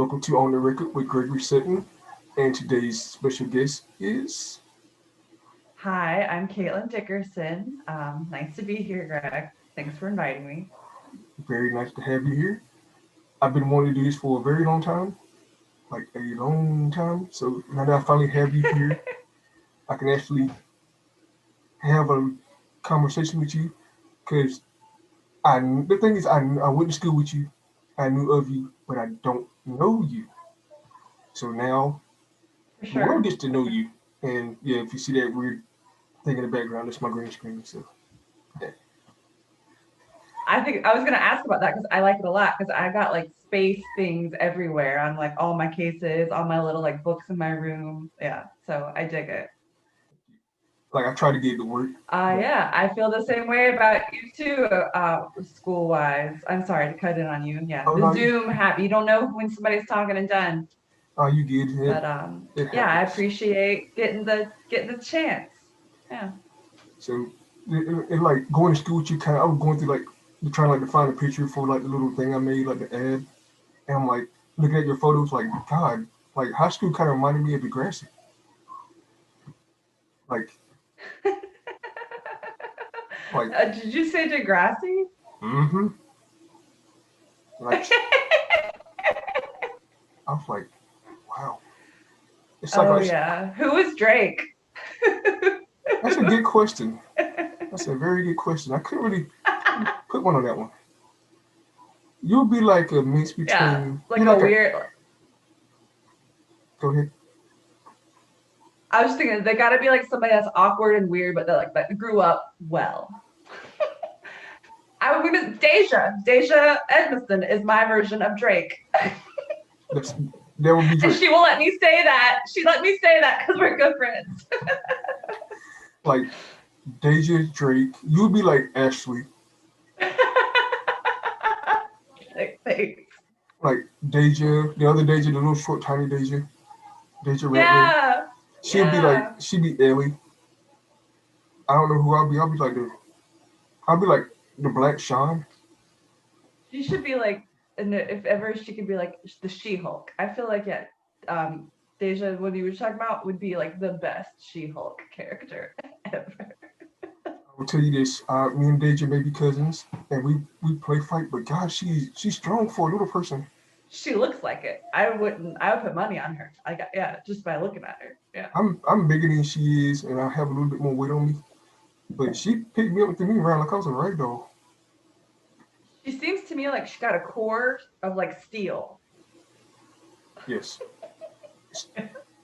welcome to On the Record with Gregory Sutton. And today's special guest is Hi, I'm Caitlin Dickerson. Nice to be here, Greg. Thanks for inviting me. very nice to have you here. I've been wanting to do this for a very long time, like a long time. So now that I finally have you here, I can actually have a conversation with you. Because the thing is, I went to school with you, I knew of you, but I don't know you. So now For the world sure. gets to know you. And yeah, if you see that weird thing in the background, that's my green screen. So yeah. I think I was gonna ask about that because I like it a lot because I got like space things everywhere on like all my cases, all my little like books in my room. Yeah, so I dig it. Like I try to get it to work, but Yeah, I feel the same way about you too, school wise. I'm sorry to cut in on you. Yeah, oh the no, Zoom have you don't know when somebody's talking and done. you get it. But It yeah, I happens. appreciate getting the chance. Yeah. So it like going to school with you kind of I was going through like trying like to find a picture for like the little thing I made like the ad, and I'm like looking at your photos like God, like high school kind of reminded me of Degrassi. Like like Did you say Degrassi? mm-hmm. Like I was like wow. It's like Oh yeah. Who is Drake? that's a good question. That's a very good question. I couldn't really put one on that one. You'll be like a mix Yeah, between like you're a like a weird. go ahead. I was just thinking they got to be like somebody that's awkward and weird, but that grew up well. I'm gonna Deja. Deja Edmiston is my version of Drake, That's that would be and Drake. she will let me say that. She let me say that because we're good friends. Like Deja Drake. You'd be like Ashley. Like, thanks. Like Deja, the other Deja, the little short, tiny Deja, Deja Ratman. Yeah, Like, yeah. she'd be Ellie. I don't know who I'll be. I'll be like the Black Sean. She should be like, and if ever she could be like the She-Hulk. I feel like yeah, um, Deja, what you were talking about, would be like the best She-Hulk character ever. I will tell you this. Me and Deja may be cousins, and we play fight. But God, she's strong for a little person. She looks like it. I wouldn't. I would put money on her. I got yeah, just by looking at her. Yeah. I'm bigger than she is, and I have a little bit more weight on me. But she picked me up and threw me around like I was a rag doll. She seems to me like she got a core of like steel, Yes,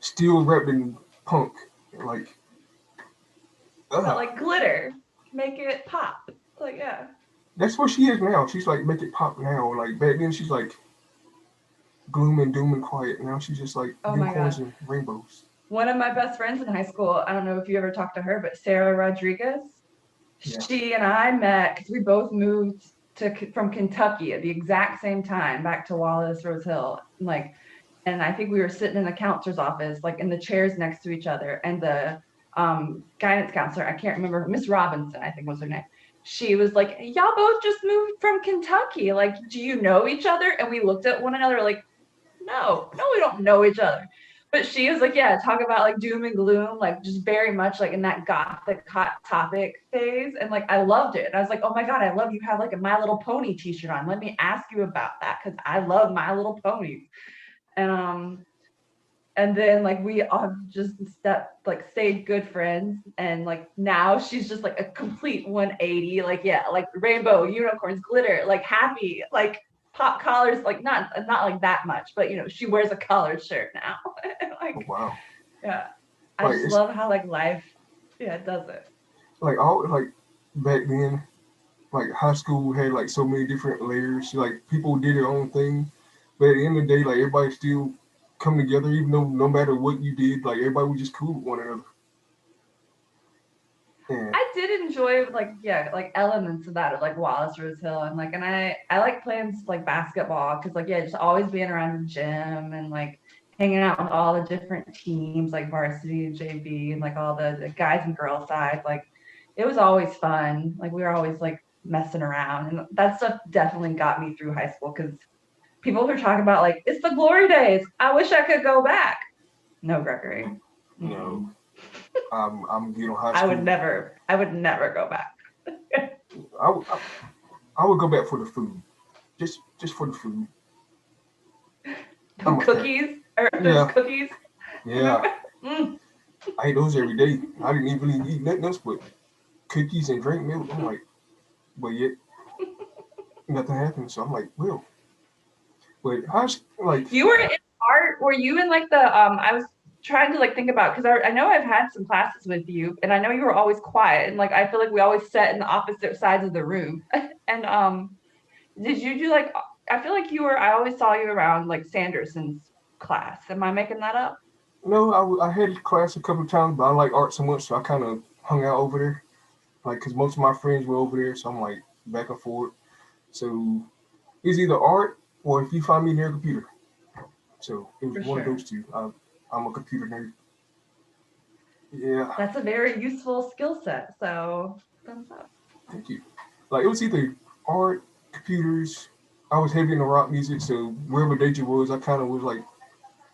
still wrapped in punk. Like, but ugh. like glitter, make it pop. Like yeah. That's what she is now. She's like make it pop now. Like back then, she's like gloom and doom and quiet. Now she's just like Oh my unicorns god. and rainbows. One of my best friends in high school. I don't know if you ever talked to her, but Sarah Rodriguez. Yeah. She and I met because we both moved to from Kentucky at the exact same time back to Wallace Rose Hill. Like, and I think we were sitting in the counselor's office, like in the chairs next to each other, and the guidance counselor, I can't remember, Miss Robinson, I think was her name. She was like, "Y'all both just moved from Kentucky. Like, do you know each other?" And we looked at one another like, "No, we don't know each other." But she was like, yeah, talk about like doom and gloom, like just very much like in that gothic hot topic phase. And like I loved it. And I was like, oh my God, I love you have like a My Little Pony t-shirt on. Let me ask you about that because I love My Little Ponies. And and then like we all just stayed good friends. And like now she's just like a complete 180, like yeah, like rainbow, unicorns, glitter, like happy, like pop collars, like not like that much, but she wears a collared shirt now. Oh Like wow. yeah, I Like just it's love how like life, yeah, it does it. like all like back then, like high school had like so many different layers. Like people did their own thing, but at the end of the day, like everybody still come together, even though no matter what you did, like everybody was just cool with one another. And I did enjoy like yeah, like elements of that of like Wallace Rose Hill and like and I like playing like basketball because like yeah, just always being around the gym and like hanging out with all the different teams like varsity and JV and like all the guys and girls side. Like it was always fun. Like we were always like messing around and that stuff definitely got me through high school because people who talk about like it's the glory days. I wish I could go back. No, Gregory. No, Mm-mm. I'm good on high I would school. never. I would never go back. I, would- I would go back for the food, just for the food. Those I'm a fat. cookies or those Yeah, cookies. yeah. Remember? Mm. I ate those every day. I didn't even really eat nothing else but cookies and drink milk. I'm like, but yet nothing happened. So I'm like, well, but how's like, You were in art. Were you in like the I was trying to like think about because I know I've had some classes with you and I know you were always quiet and like I feel like we always sat in the opposite sides of the room. And did you do like I feel like you were I always saw you around like Sanderson's class. Am I making that up? no, I had class a couple of times, but I like art so much, so I kind of hung out over there. Like, cause most of my friends were over there, so I'm like back and forth. So it's either art or if you find me near a computer. So it was For one of those sure. two. I'm a computer nerd. Yeah, That's a very useful skill set. So thumbs up. thank you. Like it was either art, computers. I was heavy into rock music, so wherever Deja was, I kind of was like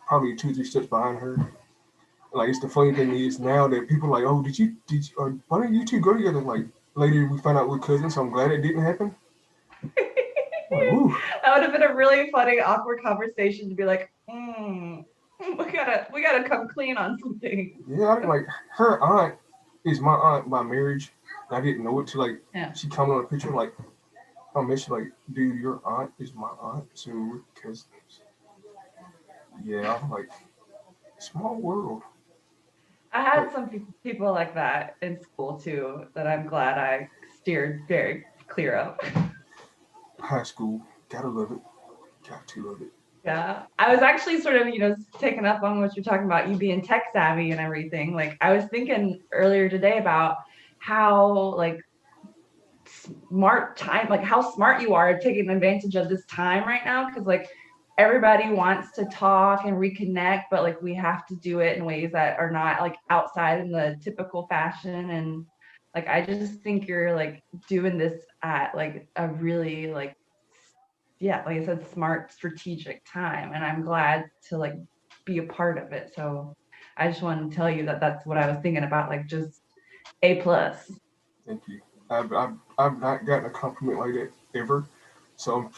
probably 2 3 steps behind her. Like it's the funny thing is now that people are like, oh, why don't you two go together? Like later we found out we're cousins, so I'm glad it didn't happen. I'm like, woo, That would have been a really funny, awkward conversation to be like, we gotta come clean on something. yeah, like her aunt is my aunt by marriage. And I didn't know it till like Yeah. she commented on a picture like I mentioned like, dude, your aunt is my aunt, so we're cousins. Yeah, I'm like small world. I had Like some people like that in school too that I'm glad I steered very clear of. high school, gotta love it, got to love it. Yeah. I was actually sort of, taking up on what you're talking about, you being tech savvy and everything. Like I was thinking earlier today about how like smart time, like how smart you are taking advantage of this time right now. Cause like everybody wants to talk and reconnect, but like we have to do it in ways that are not like outside in the typical fashion. And like I just think you're like doing this at like a really like yeah, like I said, smart strategic time. And I'm glad to like be a part of it. So I just wanted to tell you that that's what I was thinking about, like just A plus. Thank you. I've not gotten a compliment like that ever, so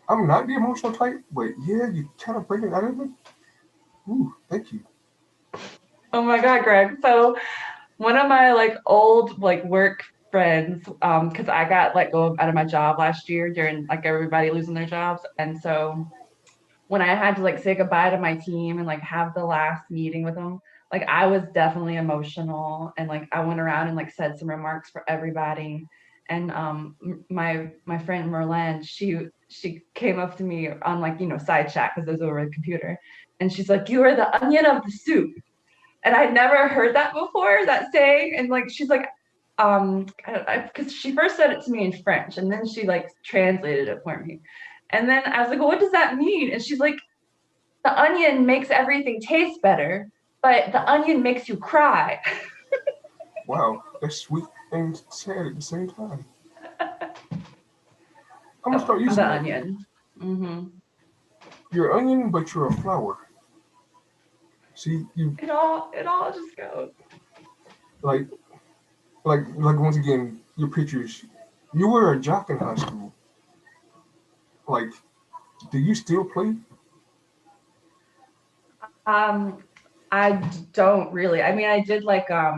I'm not the emotional type, but yeah, you kind of bring it out of me. Ooh, thank you. Oh my God, Greg. So one of my like old like work friends, because I got let go out of my job last year during like everybody losing their jobs. And so when I had to like say goodbye to my team and like have the last meeting with them, like I was definitely emotional and like I went around and like said some remarks for everybody. And my friend Merlin, she came up to me on like side chat because it was over the computer, and she's like, "You are the onion of the soup." And I'd never heard that before, that saying. And like she's like, because she first said it to me in French and then she like translated it for me. And then I was like, well, what does that mean? And she's like, the onion makes everything taste better, but the onion makes you cry. Wow, that's sweet and sad at the same time. I'm gonna So start I'm using the that. onion. Hmm. You're an onion, but you're a flower. See, you It all just goes. like like once again, your pictures. You were a jock in high school. Like, do you still play? Um, I don't really. I mean, I did like a,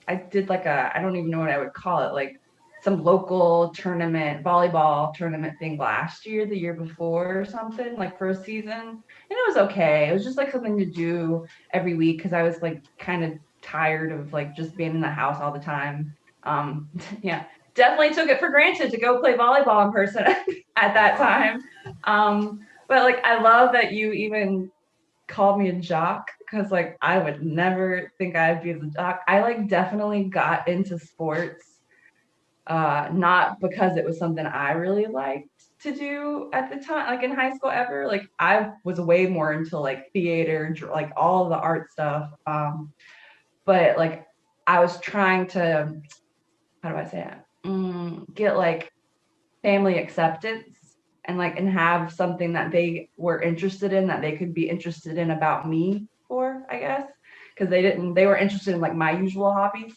I don't even know what I would call it, like some local tournament, volleyball tournament thing last year, the year before or something, like for a season. And it was okay. It was just like something to do every week because I was like kind of tired of like just being in the house all the time. Yeah, definitely took it for granted to go play volleyball in person at Oh that wow. time. But like I love that you even called me a jock because like I would never think I'd be a jock. I like definitely got into sports not because it was something I really liked to do at the time, like in high school ever. Like I was way more into like theater, like all the art stuff. But like I was trying to, how do I say it? Get like family acceptance. and have something that they were interested in that they could be interested in about me for, I guess. Because they were interested in like my usual hobbies.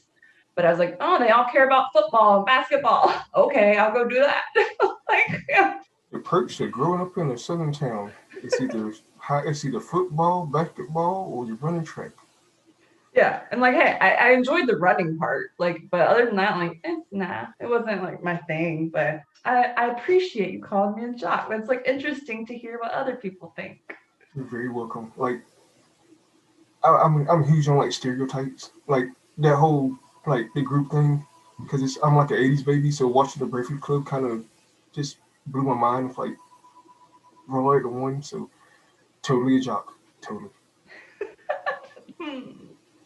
But I was like, oh, they all care about football and basketball. Okay, I'll go do that. Like, yeah. The perks of growing up in a southern town. It's either football, basketball, or you're running track. Yeah. And like, hey, I enjoyed the running part. Like, but other than that, like, nah, it wasn't like my thing. But I appreciate you calling me a jock. It's like interesting to hear what other people think. You're very welcome. Like I'm huge on like stereotypes, like that whole like the group thing, because I'm like an '80s baby, so watching the Breakfast Club kind of just blew my mind with like roll like the one. So totally a jock, totally.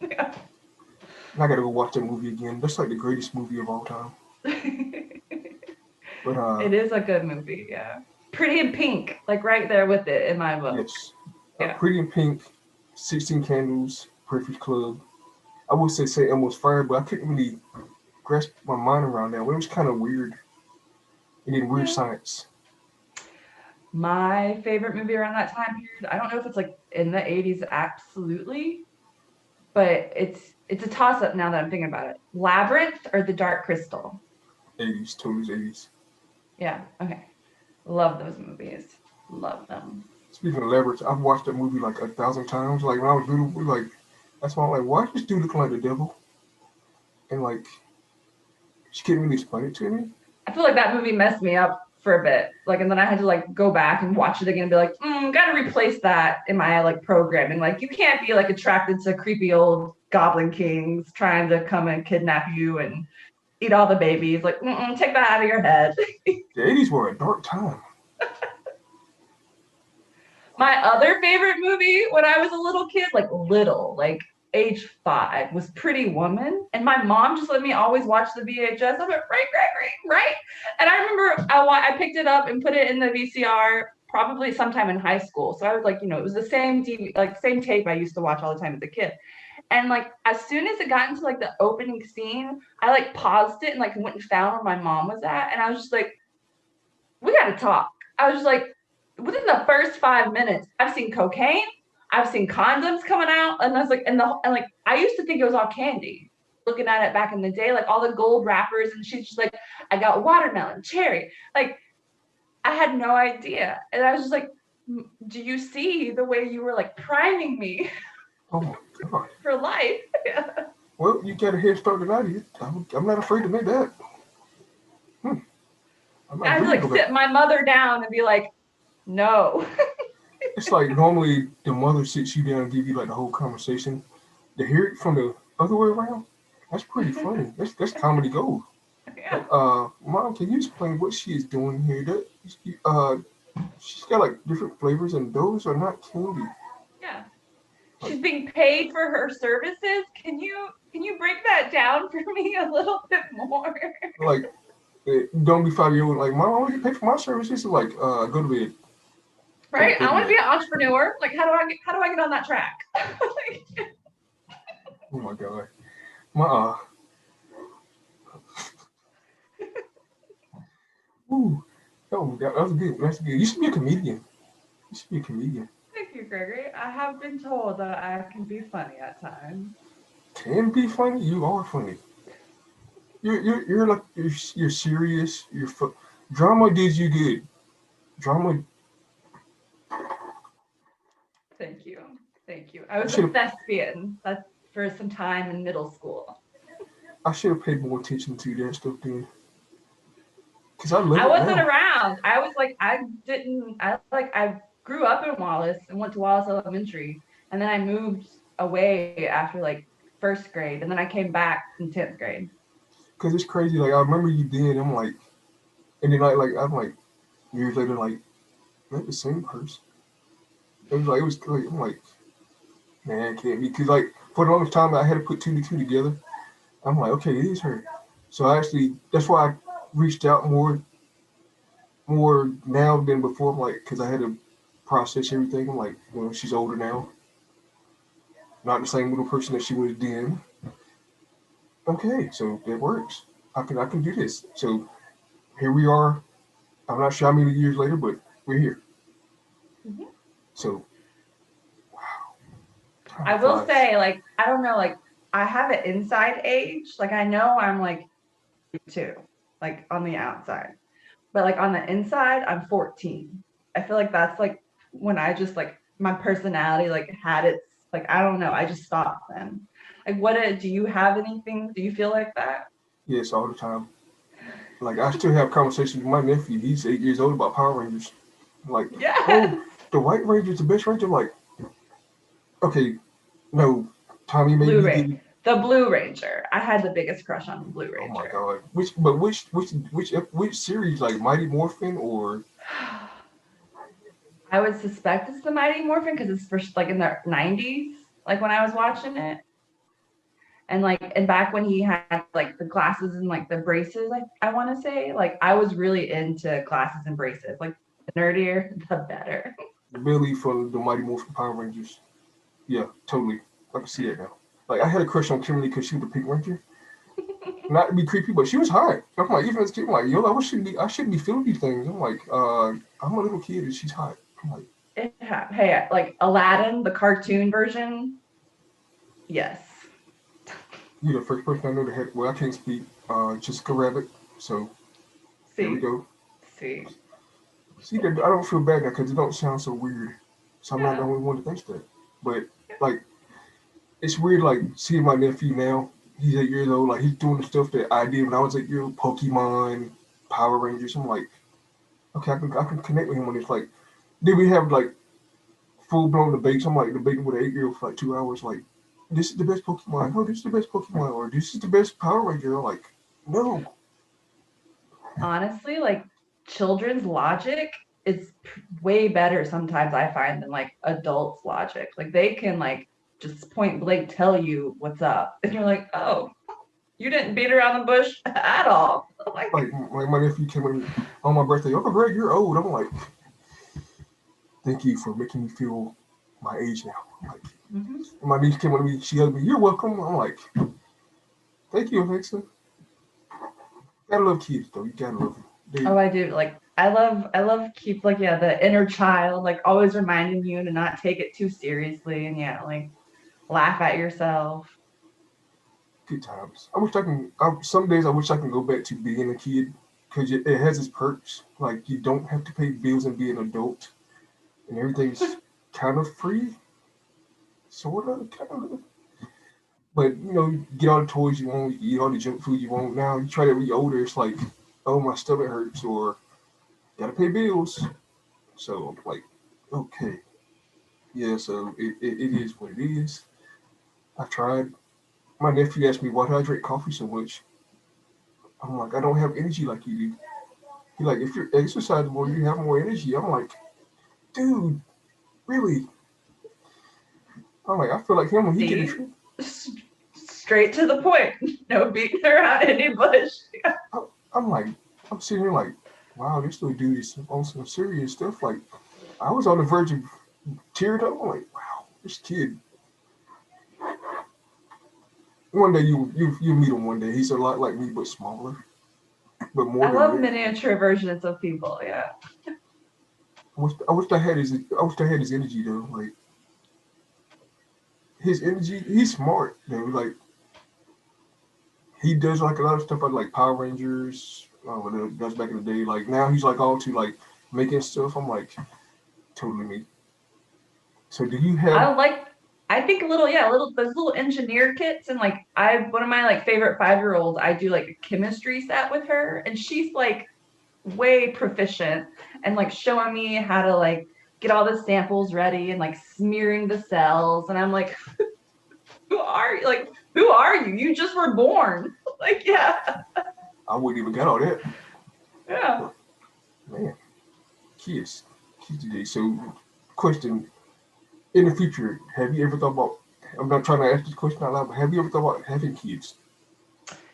Yeah. And I gotta go watch that movie again. That's like the greatest movie of all time. But It is a good movie, yeah. Pretty in Pink, like right there with it in my book. yes, Yeah. Pretty in Pink, 16 Candles, Breakfast Club. I would say Elmo's Fire, but I couldn't really grasp my mind around that. It was kind of weird, and then Weird Yeah. Science. My favorite movie around that time period, I don't know if it's like in the 80s absolutely, but it's a toss up now that I'm thinking about it. Labyrinth or The Dark Crystal? 80s, totally 80s. Yeah, okay. Love those movies. Love them. Speaking of Labyrinth, I've watched that movie like 1,000 times. Like when I was little, like that's why I'm like, why is this dude looking like the devil? And like, she couldn't really explain it to me. I feel like that movie messed me up for a bit. Like, and then I had to like go back and watch it again and be like, gotta replace that in my like programming. Like, you can't be like attracted to creepy old goblin kings trying to come and kidnap you and eat all the babies. Like, take that out of your head. The 80s were a dark time. My other favorite movie when I was a little kid, like age 5, was Pretty Woman. And my mom just let me always watch the VHS. I'm like, right, Gregory, right? And I remember I picked it up and put it in the VCR probably sometime in high school. So I was like, it was the same TV, like same tape I used to watch all the time as a kid. And like as soon as it got into like the opening scene, I like paused it and like went and found where my mom was at. And I was just like, we gotta talk. I was just like, within the first 5 minutes, I've seen cocaine, I've seen condoms coming out, and I was like, and like I used to think it was all candy. Looking at it back in the day, like all the gold wrappers, and she's just like, I got watermelon, cherry. Like I had no idea, and I was just like, do you see the way you were like priming me Oh my god. for life? Well, you got a head start than I did. I'm not afraid to make that. I might I would really like go back. sit my mother down and be like, no. It's like normally the mother sits you down and give you like the whole conversation. To hear it from the other way around, that's pretty funny. That's comedy gold. Yeah. Like, mom, can you explain what she is doing here? She's got like different flavors, and those are not candy. Yeah. She's being paid for her services. Can you break that down for me a little bit more? Like, don't be 5 year old. Like, mom, I want you to pay for my services. Like, go to bed. Right? Go I to want to bed. be an entrepreneur. Like, how do I get on that track? Oh my god. My ooh, that was good. That's good. You should be a comedian. You should be a comedian. Thank you, Gregory. I have been told that I can be funny at times. Can be funny. You are funny. You're like you're serious. Drama did you good. Drama. Thank you. Thank you. I I was a should have. thespian. That's for some time in middle school. I should have paid more attention to that stuff then. Cause I love I it wasn't now. around. I was like, I grew up in Wallace and went to Wallace Elementary. And then I moved away after like first grade. And then I came back in 10th grade. Cause it's crazy. Like I remember you then. I'm like, and then I'm like years later like, not the same person. It was like I'm like, man, it can't be. Cause like for the longest time I had to put two to two together. I'm like, okay, it is her. So that's why I reached out more now than before. I'm like, because I had to process everything. I'm like, she's older now, not the same little person that she was then. Okay, so that works. I can do this. So here we are. I'm not sure how many years later, but we're here. Mhm. So, wow, time I will flies. say, like, I don't know, like, I have an inside age. Like, I know I'm like 2, like on the outside, but like on the inside, I'm 14. I feel like that's like when I just like my personality like had its like I don't know. I just stopped then. Like, do you have anything? Do you feel like that? Yes, all the time. Like I still have conversations with my nephew. He's 8 years old about Power Rangers. Like, oh, Yes. the White Ranger's the best Ranger. I'm like, okay, no, Tommy made Blue me Ray, get it. the Blue Ranger. I had the biggest crush on the Blue Oh my Ranger. god, which series, like Mighty Morphin or I would suspect it's the Mighty Morphin because it's first like in the 90s, like when I was watching it. And back when he had like the glasses and like the braces, I want to say, like I was really into glasses and braces. Like the nerdier, the better. Billy from the Mighty Morphin Power Rangers? Yeah, totally. I can see that now. Like I had a crush on Kimberly because she was the Pink Ranger. Not to be creepy, but she was hot. I'm like, even as a kid, I'm like, yo, I shouldn't be feeling these things. I'm like, I'm a little kid and she's hot. I'm like, Hey, like Aladdin, the cartoon version. Yes. you're the first person I know that had. Well, I can't speak. Jessica Rabbit. So there we See, go. see. See, that I don't feel bad now because it don't sound so weird. So I'm not the Yeah. only one that thinks that. But like, it's weird. Like seeing my nephew now. He's 8 years old. Like he's doing the stuff that I did when I was 8 years old. Pokemon, Power Rangers. I'm like, okay, I can connect with him on this. Like, then we have like full blown debates. I'm like debating with an 8 year old for like 2 hours. Like, this is the best Pokemon. No, this is the best Pokemon. Or this is the best Power Ranger. I'm like, no. Honestly, like children's logic is way better sometimes I find than like adults' logic. Like they can like just point blank tell you what's up, and you're like, oh, you didn't beat around the bush at all. Like, Like my nephew came with me on my birthday. Uncle Greg, you're old. I'm like, thank you for making me feel my age now. I'm like, mhm. my niece came with me. She hugged me. You're welcome. I'm like, thank you, Alexa. Gotta love kids though. You gotta love them. Oh, I do. Like, I love keep like yeah, the inner child, like always reminding you to not take it too seriously, and yeah, like laugh at yourself. Good times. I wish I can. Some days I wish I can go back to being a kid because it has its perks. Like you don't have to pay bills and be an adult, and everything's kind of free, sort of, kind of. But you get all the toys you want, you eat all the junk food you want. Now you try to be older, it's like, oh my stomach hurts, or gotta pay bills. So I'm like, okay, yeah. So it is what it is. I tried. My nephew asked me why do I drink coffee so much. I'm like, I don't have energy like you do. He like, if you're exercising more, you have more energy. I'm like, dude, really? I'm like, I feel like him when he get a See, trip. straight to the point. No beating around any bush. I'm like, I'm sitting here like, wow, this little dude is on some serious stuff. Like, I was on the verge of tearing up. I'm like, wow, this kid. One day you meet him one day. He's a lot like me, but smaller, but more I love direct. miniature versions of people. Yeah. I wish I had his energy though. Like his energy, he's smart though. Like he does like a lot of stuff like Power Rangers. What it does back in the day. Like now he's like all to like making stuff. I'm like totally me. So do you have I like I think little those little engineer kits and like I one of my like favorite 5 year olds, I do like a chemistry set with her and she's like way proficient and like showing me how to like get all the samples ready and like smearing the cells and I'm like, who are you? Like, who are you? You just were born. Like, yeah, I wouldn't even get all that. yeah. But man, kids, kids today. So question in the future, have you ever thought about? I'm not trying to ask this question out loud, but have you ever thought about having kids?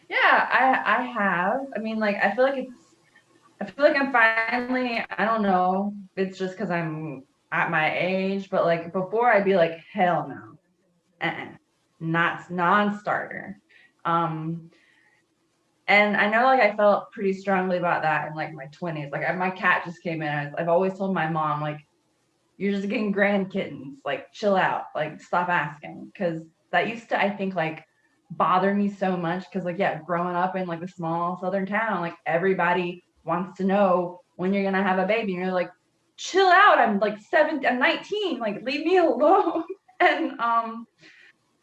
Yeah, I have. I mean, like I feel like I'm finally, I don't know, it's just because I'm at my age, but like before I'd be like, hell no, not non-starter. Um, And I know like I felt pretty strongly about that in like my 20s. Like my cat just came in. I've always told my mom, like, you're just getting grand kittens. Like, chill out. Like, stop asking. Because that used to, I think, like, bother me so much. Because, like, yeah, growing up in like a small southern town, like, everybody wants to know when you're going to have a baby. And you're like, chill out. I'm like 19. Like, leave me alone. and, um,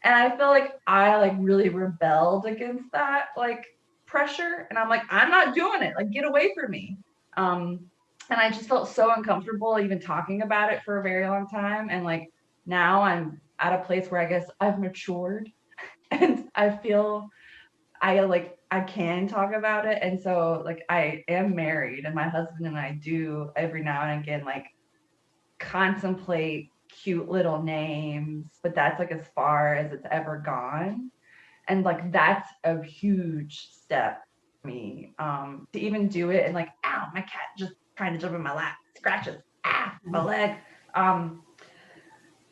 and I feel like I like really rebelled against that like pressure. And I'm like, I'm not doing it. Like, get away from me. Um, and I just felt so uncomfortable even talking about it for a very long time. And like now I'm at a place where I guess I've matured and I feel I can talk about it. And so like I am married and my husband and I do every now and again like contemplate cute little names, but that's like as far as it's ever gone. And like that's a huge step for me. To even do it and like, ow, my cat just trying to jump in my lap, scratches, my leg. Um,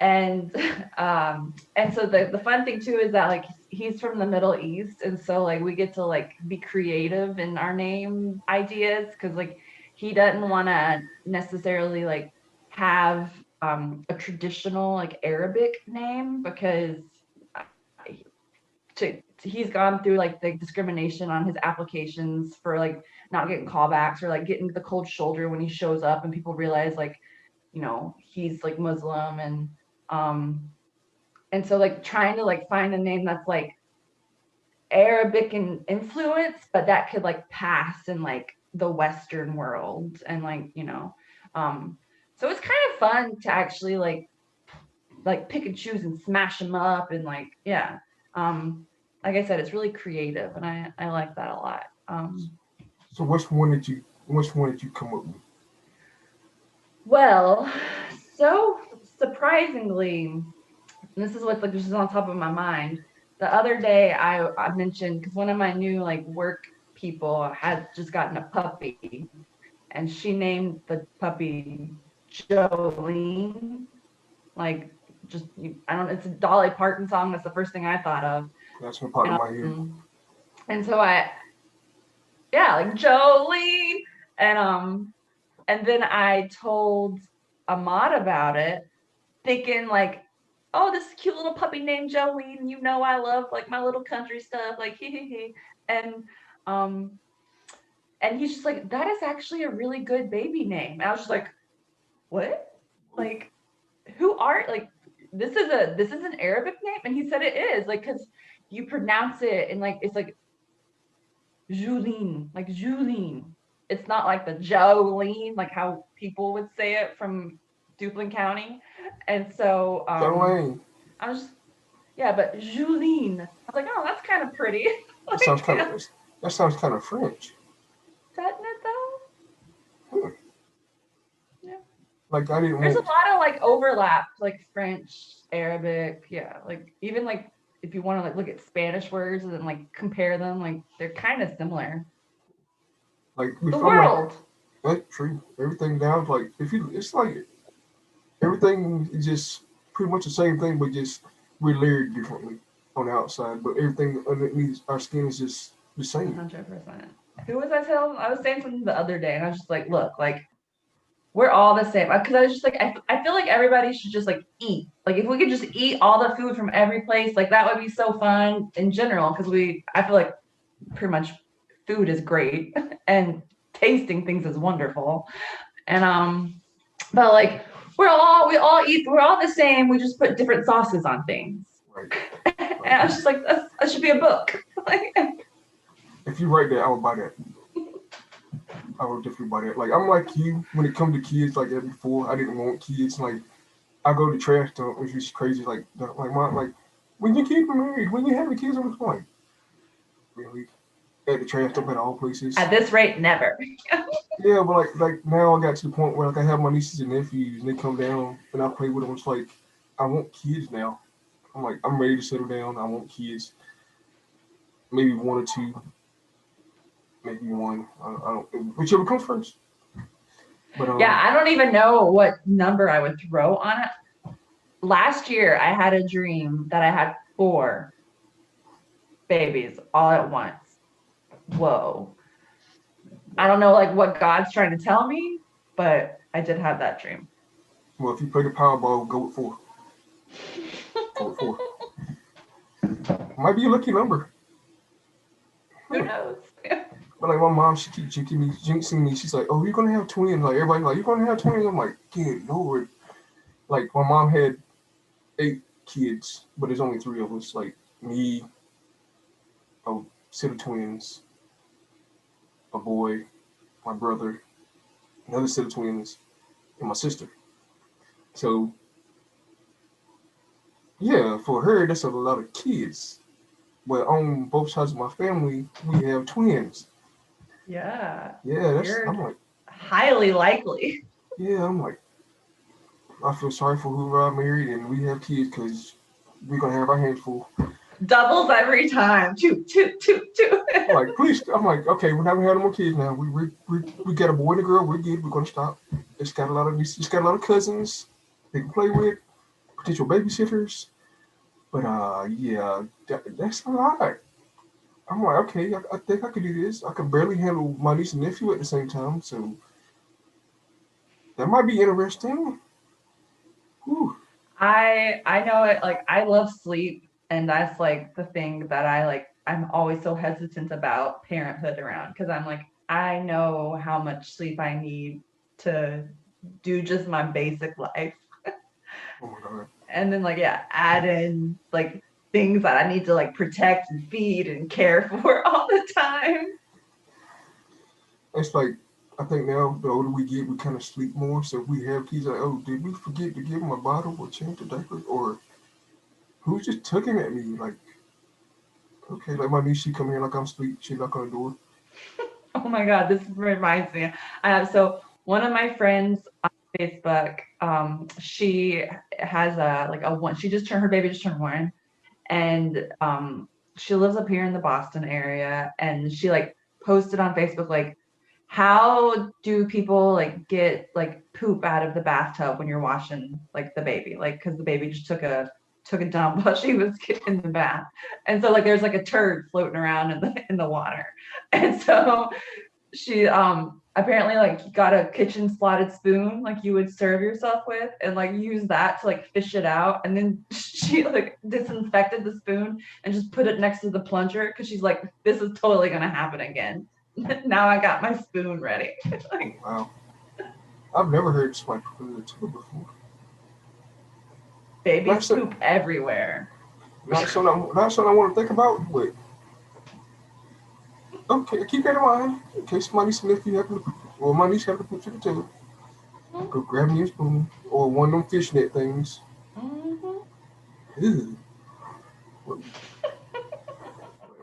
and and so the fun thing too is that like he's from the Middle East, and so like we get to like be creative in our name ideas because like he doesn't want to necessarily like have a traditional like Arabic name because he's gone through like the discrimination on his applications for like not getting callbacks or like getting the cold shoulder when he shows up and people realize like he's like Muslim um and so like trying to like find a name that's like Arabic in influence but that could like pass in like the Western world and like um so it's kind of fun to actually like pick and choose and smash them up and like yeah like I said, it's really creative and I like that a lot. So which one did you come up with? Well, so surprisingly, this is what's like just on top of my mind. The other day I mentioned because one of my new like work people had just gotten a puppy and she named the puppy Jolene. Like I don't it's a Dolly Parton song. That's the first thing I thought of. That's one part of And, my head. and so yeah, like Jolene. And and then I told Ahmad about it, thinking like, oh, this cute little puppy named Jolene. I love like my little country stuff, like hee hee hee. And um and he's just like, that is actually a really good baby name. And I was just like, what? Like, who are like this is an Arabic name? And he said it is, like, because you pronounce it and like it's like Julene, like Julene. It's not like the Jolene, like how people would say it from Duplin County. And so Jolene. I was just, yeah, but Julene. I was like, oh, that's kind of pretty. That Like, sounds kind yeah, of that sounds kind of French. doesn't it though? Hmm. Yeah. Like I didn't There's a want. lot of like overlap, like French, Arabic, yeah. Like even like if you want to like look at Spanish words and then like compare them, like they're kind of similar. Like The if I'm like world. that tree, everything down like if you it's like everything is just pretty much the same thing, but just we're layered differently on the outside. But everything underneath our skin is just the same. 100%. Who was I telling? I was saying something the other day, and I was just like, look, like we're all the same. Because I was just like, I feel like everybody should just like eat. Like if we could just eat all the food from every place, like that would be so fun in general. Because I feel like pretty much food is great, and tasting things is wonderful. And but like we all eat. We're all the same. We just put different sauces on things. Right. And Right. I was just like, that should be a book. Like, If you write that, I would buy that. I would definitely buy that. Like I'm like you when it comes to kids. Like before, I didn't want kids. Like I go to trash dump, which is crazy. Like mom, like when your kids are married, when you have the kids, I'm like, really? At the trash dump at all places. at this rate, never. Yeah, but like now I got to the point where like I have my nieces and nephews and they come down and I play with them. It's like I want kids now. I'm like I'm ready to settle down. I want kids. Maybe one or two, maybe one. I don't whichever comes first. But Yeah, I don't even know what number I would throw on it. Last year, I had a dream that I had four babies all at once. whoa. I don't know like what God's trying to tell me, but I did have that dream. Well, if you play the Powerball, go with 4. Go with 4. Might be a lucky number. Who knows? But like my mom, she keeps jinxing me. She's like, "Oh, you're gonna have twins." Like everybody, like you're gonna have twins. I'm like, "Good Lord!" Like my mom had 8 kids, but there's only 3 of us. Like me, a set of twins, a boy, my brother, another set of twins, and my sister. So yeah, for her, that's a lot of kids. But on both sides of my family, we have twins. Yeah, Yeah, that's. you're I'm like, highly likely. yeah, I'm like, I feel sorry for whoever I married, and we have kids because we're gonna have our hands full. Doubles every time. Two, two, two, two. I'm like, please. I'm like, okay, we're not gonna have no more kids now. We got a boy and a girl. We're good. We're gonna stop. It's got a lot of cousins they can play with, potential babysitters. But yeah, that's a lot. I'm like, okay, I think I could do this. I can barely handle my niece and nephew at the same time, so that might be interesting. Whew. I know it, like I love sleep, and that's like the thing that I like I'm always so hesitant about parenthood around, because I'm like I know how much sleep I need to do just my basic life. Oh my god. And then like yeah, add in like things that I need to like protect and feed and care for all the time. It's like I think now the older we get, we kind of sleep more. So if we have kids, like, oh, did we forget to give them a bottle or change the diaper, or who's just tugging at me? Like, okay, like my niece, she come here like I'm asleep. She knock on the door. Oh my God, this reminds me. I have so one of my friends on Facebook, she has a like a one, she just turned her baby just turned 1, and she lives up here in the Boston area, and she like posted on Facebook like how do people like get like poop out of the bathtub when you're washing like the baby, like because the baby just took a dump while she was in the bath, and so like there's like a turd floating around in the water, and so she apparently like got a kitchen slotted spoon like you would serve yourself with, and like use that to like fish it out, and then she like disinfected the spoon and just put it next to the plunger because she's like this is totally gonna happen again. Now I got my spoon ready. Oh Like wow, I've never heard somebody put in the tub before. babies Not so, poop everywhere. not something I want to think about, but okay, keep that in mind. In case my niece and nephew happen to, or my niece happen to put to the tub, go grab me a spoon or one of them fishnet things. Mm-hmm. Ew.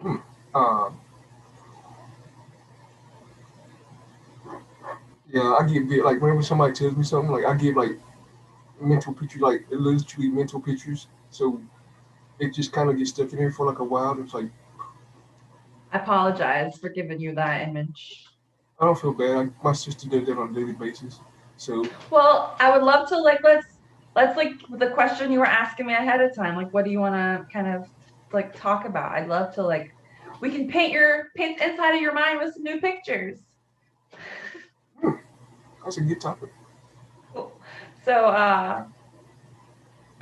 Hmm. Uh, yeah, I get like whenever somebody tells me something, like I get like mental pictures, like literally mental pictures. So it just kind of gets stuck in here for like a while. It's like I apologize for giving you that image. I don't feel bad. My sister does that on a daily basis. So Well, I would love to like let's like the question you were asking me ahead of time. Like, what do you want to kind of like talk about? I'd love to like we can paint the inside of your mind with some new pictures. hmm, that's a good topic. Cool. So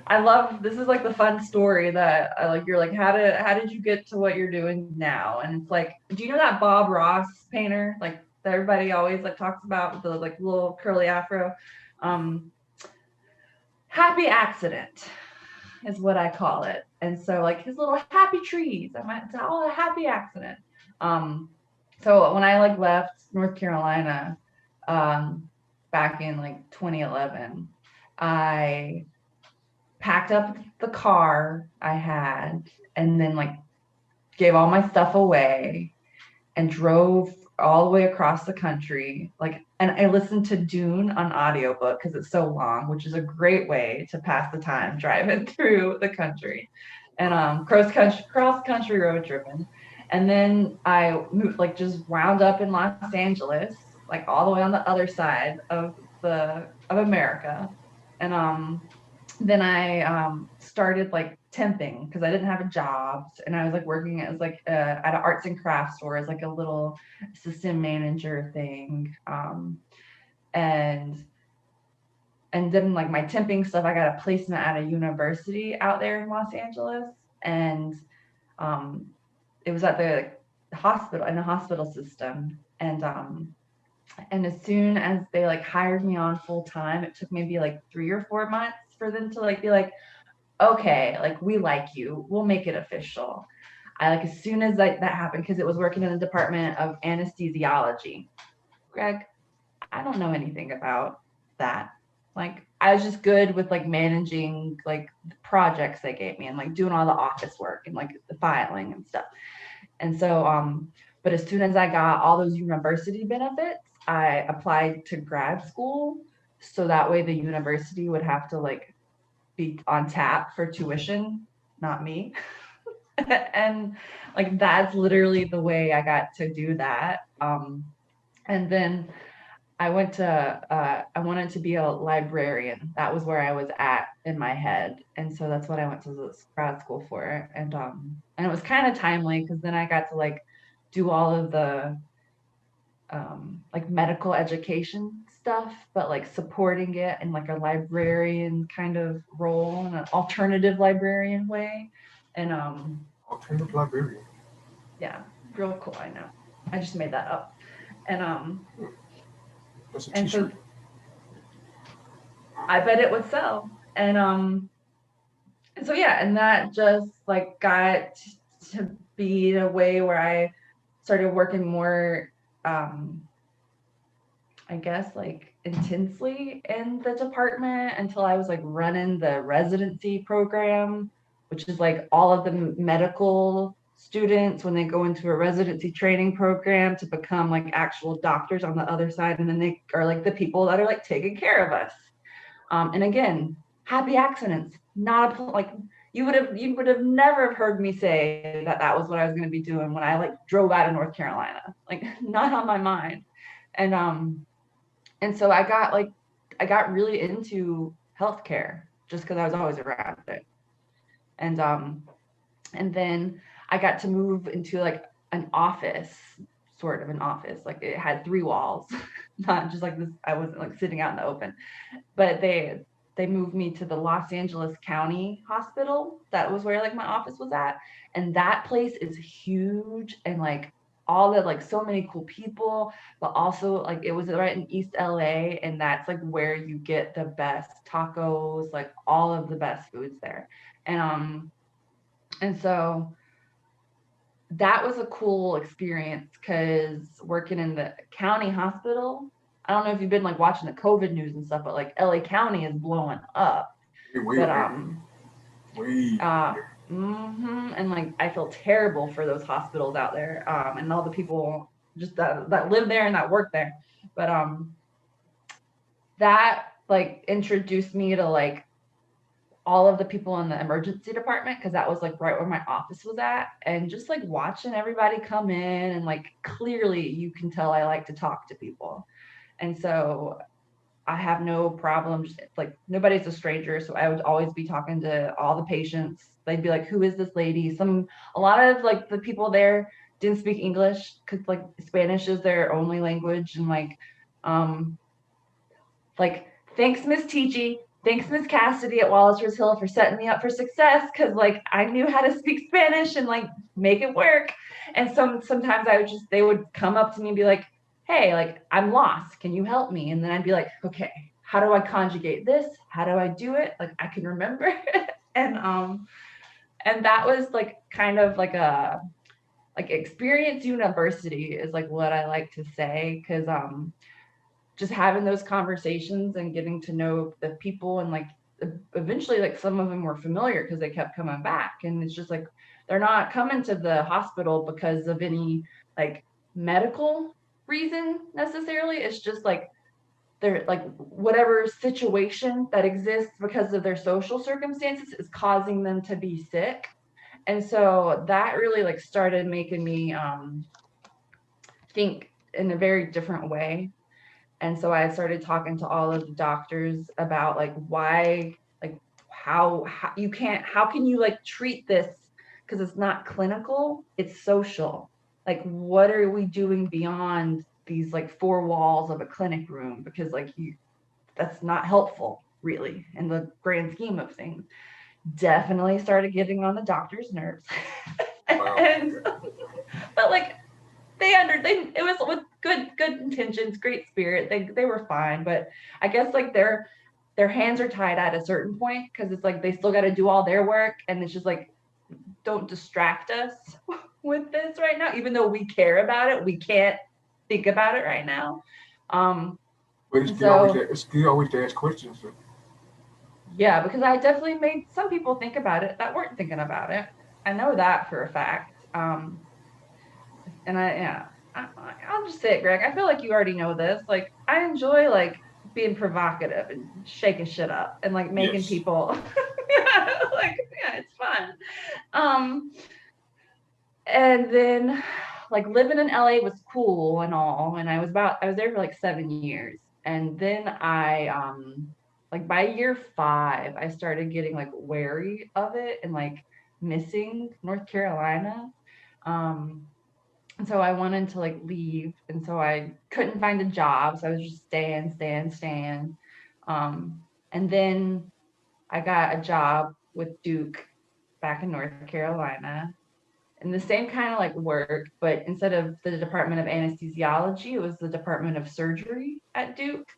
I love this is like the fun story that like you're like how did you get to what you're doing now? And it's like, do you know that Bob Ross painter like that everybody always like talks about with the like little curly afro? Um, Happy accident is what I call it. And so like his little happy trees, I might call it a happy accident. Um, so when I like left North Carolina um, back in like 2011, I packed up the car I had and then like gave all my stuff away and drove all the way across the country. Like, and I listened to Dune on audiobook because it's so long, which is a great way to pass the time driving through the country. And cross country road tripping. And then I moved, like just wound up in Los Angeles, like all the way on the other side of America. And then I started like temping because I didn't have a job, and I was like working as like at an arts and crafts store as like a little assistant manager thing. And then like my temping stuff, I got a placement at a university out there in Los Angeles, and um, it was at the hospital, in the hospital system, and as soon as they like hired me on full time, it took maybe like 3 or 4 months for them to like be like, okay, like we like you, we'll make it official. I like as soon as that happened, because it was working in the department of anesthesiology. Greg, I don't know anything about that. Like I was just good with like managing like the projects they gave me and like doing all the office work and like the filing and stuff. And so but as soon as I got all those university benefits, I applied to grad school, so that way the university would have to like be on tap for tuition, not me. And like that's literally the way I got to do that. And then I wanted to be a librarian. That was where I was at in my head. And so that's what I went to this grad school for. And it was kind of timely because then I got to like do all of the like medical education stuff, but like supporting it in like a librarian kind of role, in an alternative librarian way. And Alternative librarian. yeah, real cool. I know. I just made that up. And That's a and so t-shirt. I bet it would sell. And so yeah, and that just like got to be a way where I started working more I guess like intensely in the department until I was like running the residency program, which is like all of the medical students when they go into a residency training program to become like actual doctors on the other side. And then they are like the people that are like taking care of us. And again, happy accidents, not a, like you would have never heard me say that that was what I was going to be doing when I like drove out of North Carolina, like not on my mind. And so I got really into healthcare just because I was always around it. And then I got to move into like an office, sort of an office. Like it had 3 walls, not just like this. I wasn't like sitting out in the open, but they moved me to the Los Angeles County Hospital. That was where like my office was at, and that place is huge and like all the like so many cool people, but also like it was right in East LA, and that's like where you get the best tacos, like all of the best foods there. And so that was a cool experience because working in the county hospital, I don't know if you've been like watching the COVID news and stuff, but like LA County is blowing up. Way But up there. Way up uh there. and like I feel terrible for those hospitals out there, and all the people just that live there and that work there. But that like introduced me to like all of the people in the emergency department, because that was like right where my office was at, and just like watching everybody come in, and like clearly you can tell I like to talk to people. And so I have no problem, just like nobody's a stranger, so I would always be talking to all the patients. They'd be like, who is this lady? A lot of like the people there didn't speak English because like Spanish is their only language. And um like, thanks, Miss Teachy. Thanks, Miss Cassidy at Wallace Rose Hill for setting me up for success, because like I knew how to speak Spanish and like make it work. And sometimes they would come up to me and be like, hey, like I'm lost. Can you help me? And then I'd be like, okay, how do I conjugate this? How do I do it? Like I can remember. and and that was like kind of like a like experience university is like what I like to say, because just having those conversations and getting to know the people, and like eventually like some of them were familiar because they kept coming back, and it's just like they're not coming to the hospital because of any like medical reason necessarily. It's just like they're like whatever situation that exists because of their social circumstances is causing them to be sick. And so that really like started making me think in a very different way. And so I started talking to all of the doctors about like why, like how you can't, how can you like treat this, because it's not clinical, it's social. Like, what are we doing beyond these like four walls of a clinic room? Because like that's not helpful really in the grand scheme of things. Definitely started getting on the doctor's nerves. Wow. And but like they it was with good intentions, great spirit. They were fine, but I guess like their hands are tied at a certain point, because it's like they still got to do all their work, and it's just like, don't distract us with this right now, even though we care about it, we can't think about it right now. But So it's good always to ask questions. So. yeah, because I definitely made some people think about it that weren't thinking about it. I know that for a fact. And yeah, I'll just say it, Greg. I feel like you already know this. Like, I enjoy like being provocative and shaking shit up and like making Yes. people like, yeah, it's fun. Um, and then like living in LA was cool and all, and I was there for like 7 years, and then I like by year 5 I started getting like wary of it and like missing North Carolina. Um, and so I wanted to like leave, and so I couldn't find a job, so I was just staying. Um, and then I got a job with Duke back in North Carolina, and the same kind of like work, but instead of the Department of Anesthesiology, it was the Department of Surgery at Duke.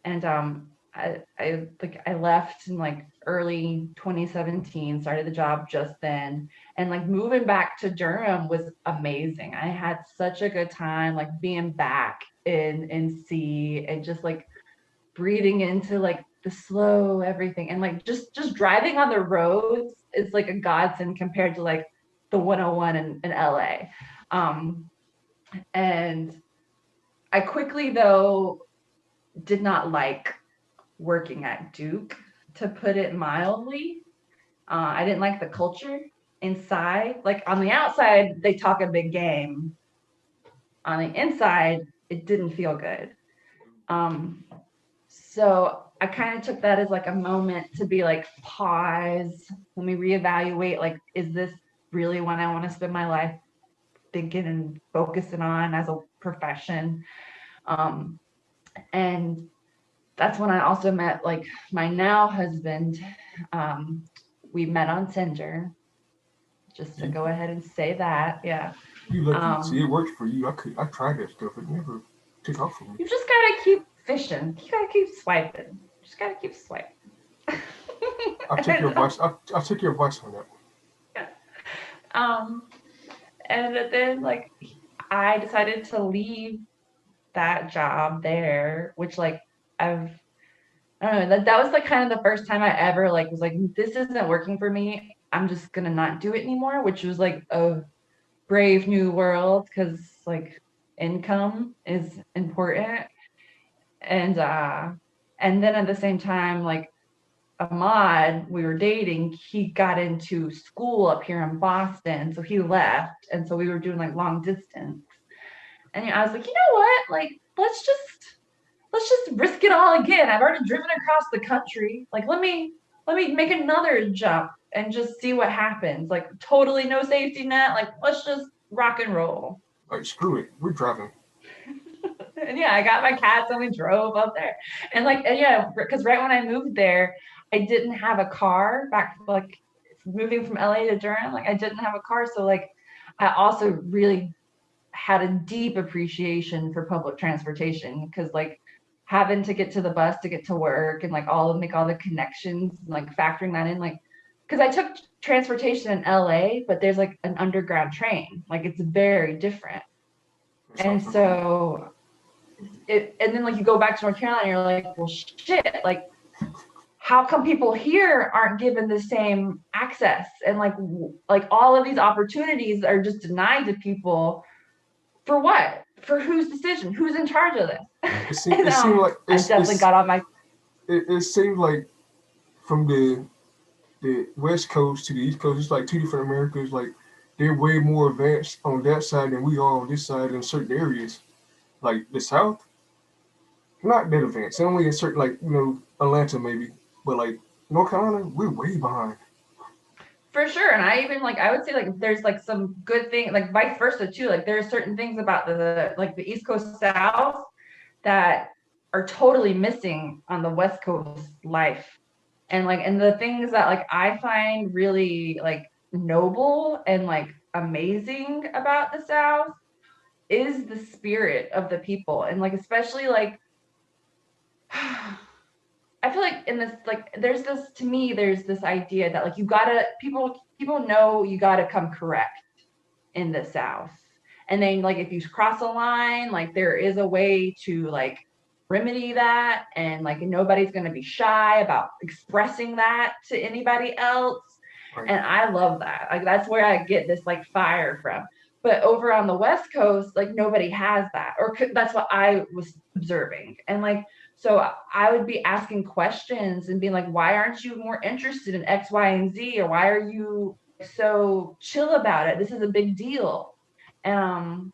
And I left in like early 2017, started the job just then, and like moving back to Durham was amazing. I had such a good time like being back in C, and just like breathing into like the slow everything, and like just driving on the roads is like a godsend compared to like the 101 in LA. Um, and I quickly though did not like working at Duke, to put it mildly. I didn't like the culture inside. Like on the outside, they talk a big game. On the inside, it didn't feel good. Um, so I kind of took that as like a moment to be like, pause, let me reevaluate. Like, is this really what I want to spend my life thinking and focusing on as a profession? Um, and that's when I also met like my now husband. Um, we met on Tinder, just to You, go ahead and say that. Yeah. you lucky. See, Um, it works for you. I tried that stuff. It never took off for me. you just gotta keep fishing. You gotta keep swiping. Just gotta keep swiping. I took your and, advice. I took your advice on that. yeah. um, and then like I decided to leave that job there, which like I've I don't know, that was like kind of the first time I ever like was like, this isn't working for me. I'm just gonna not do it anymore, which was like a brave new world, because like income is important. And and then at the same time, like Ahmad, we were dating, he got into school up here in Boston, so he left, and so we were doing like long distance. And I was like, you know what? Like, let's just risk it all again. I've already driven across the country. Like, let me make another jump and just see what happens. Like, totally no safety net. Like, let's just rock and roll. Like screw it. We're driving. And yeah, I got my cats and we drove up there. And like, and yeah, because right when I moved there, I didn't have a car back, like moving from LA to Durham. Like, I didn't have a car. So like I also really had a deep appreciation for public transportation, because like having to get to the bus to get to work, and like make all the connections, and like factoring that in, like because I took transportation in LA, but there's like an underground train, like it's very different. That And sounds so cool. so and then like you go back to North Carolina, and you're like, well shit, like how come people here aren't given the same access, and like all of these opportunities are just denied to people. For what? For whose decision? Who's in charge of this? And It seemed like I definitely got on my it seemed like from the West Coast to the East Coast, it's like two different Americas. Like they're way more advanced on that side than we are on this side in certain areas. Like the South, not that advanced. Only in certain like Atlanta maybe, but like North Carolina, we're way behind. For sure. And I even like I would say like there's like some good thing like vice versa too. Like there are certain things about the like the East Coast South that are totally missing on the West Coast life. And the things that like I find really like noble and like amazing about the South is the spirit of the people. And like especially like I feel like in this like there's this to me there's this idea that like you gotta people know you gotta come correct in the South. And then like if you cross a line, like there is a way to like remedy that and like nobody's gonna be shy about expressing that to anybody else. Right. And I love that. Like that's where I get this like fire from. But over on the West Coast, like nobody has that, or that's what I was observing. And like, so I would be asking questions and being like, why aren't you more interested in X, Y, and Z? Or why are you so chill about it? This is a big deal. Um,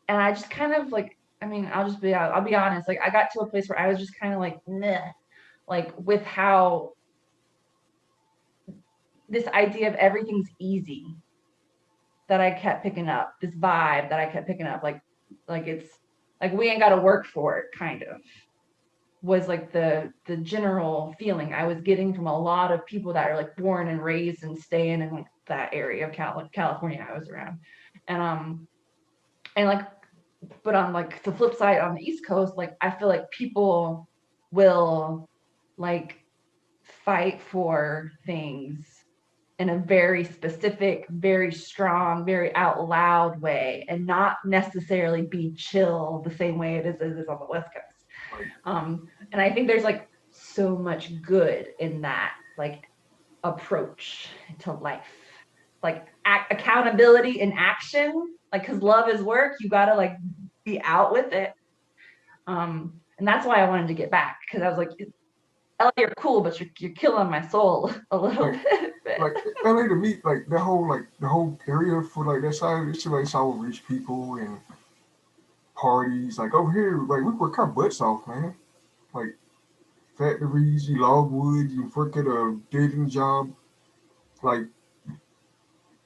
and I just kind of like, I mean, I'll be honest. Like I got to a place where I was just kind of like, meh, like with how this idea of everything's easy that I kept picking up, this vibe that I kept picking up, like it's like we ain't got to work for it, kind of was like the general feeling I was getting from a lot of people that are like born and raised and staying in like that area of California I was around, and and like, but on like the flip side on the East Coast, like I feel like people will like fight for things in a very specific, very strong, very out loud way, and not necessarily be chill the same way it is on the West Coast. Right. And I think there's like so much good in that like approach to life, like accountability in action, like because love is work. You gotta like be out with it. And that's why I wanted to get back because I was like, Ellie, you're cool, but you're killing my soul a little Like, bit. like LA to me, like the whole area for like that side, it's just like it's all rich people and parties. Like over here, like we work our butts off, man. Like factories, you log wood, you work at a dead end job. Like,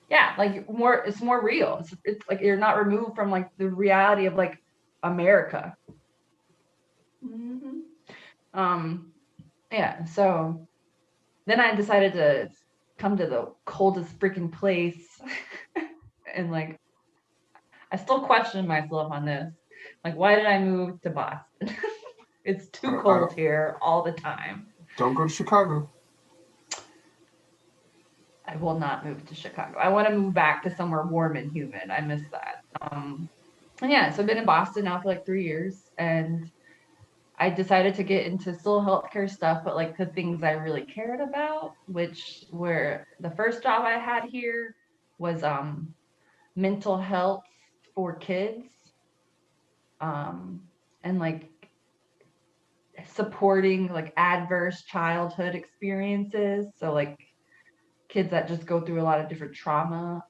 Yeah, like more it's more real. It's like you're not removed from like the reality of like America. Mm-hmm. Um, yeah, so then I decided to come to the coldest freaking place and like I still question myself on this. Like, why did I move to Boston? It's too I cold here all the time. don't go to Chicago. I will not move to Chicago. I want to move back to somewhere warm and humid. I miss that. And yeah, so I've been in Boston now for like 3 years, and I decided to get into still healthcare stuff, but like the things I really cared about, which were the first job I had here was mental health for kids, um, and like supporting like adverse childhood experiences. So like kids that just go through a lot of different trauma.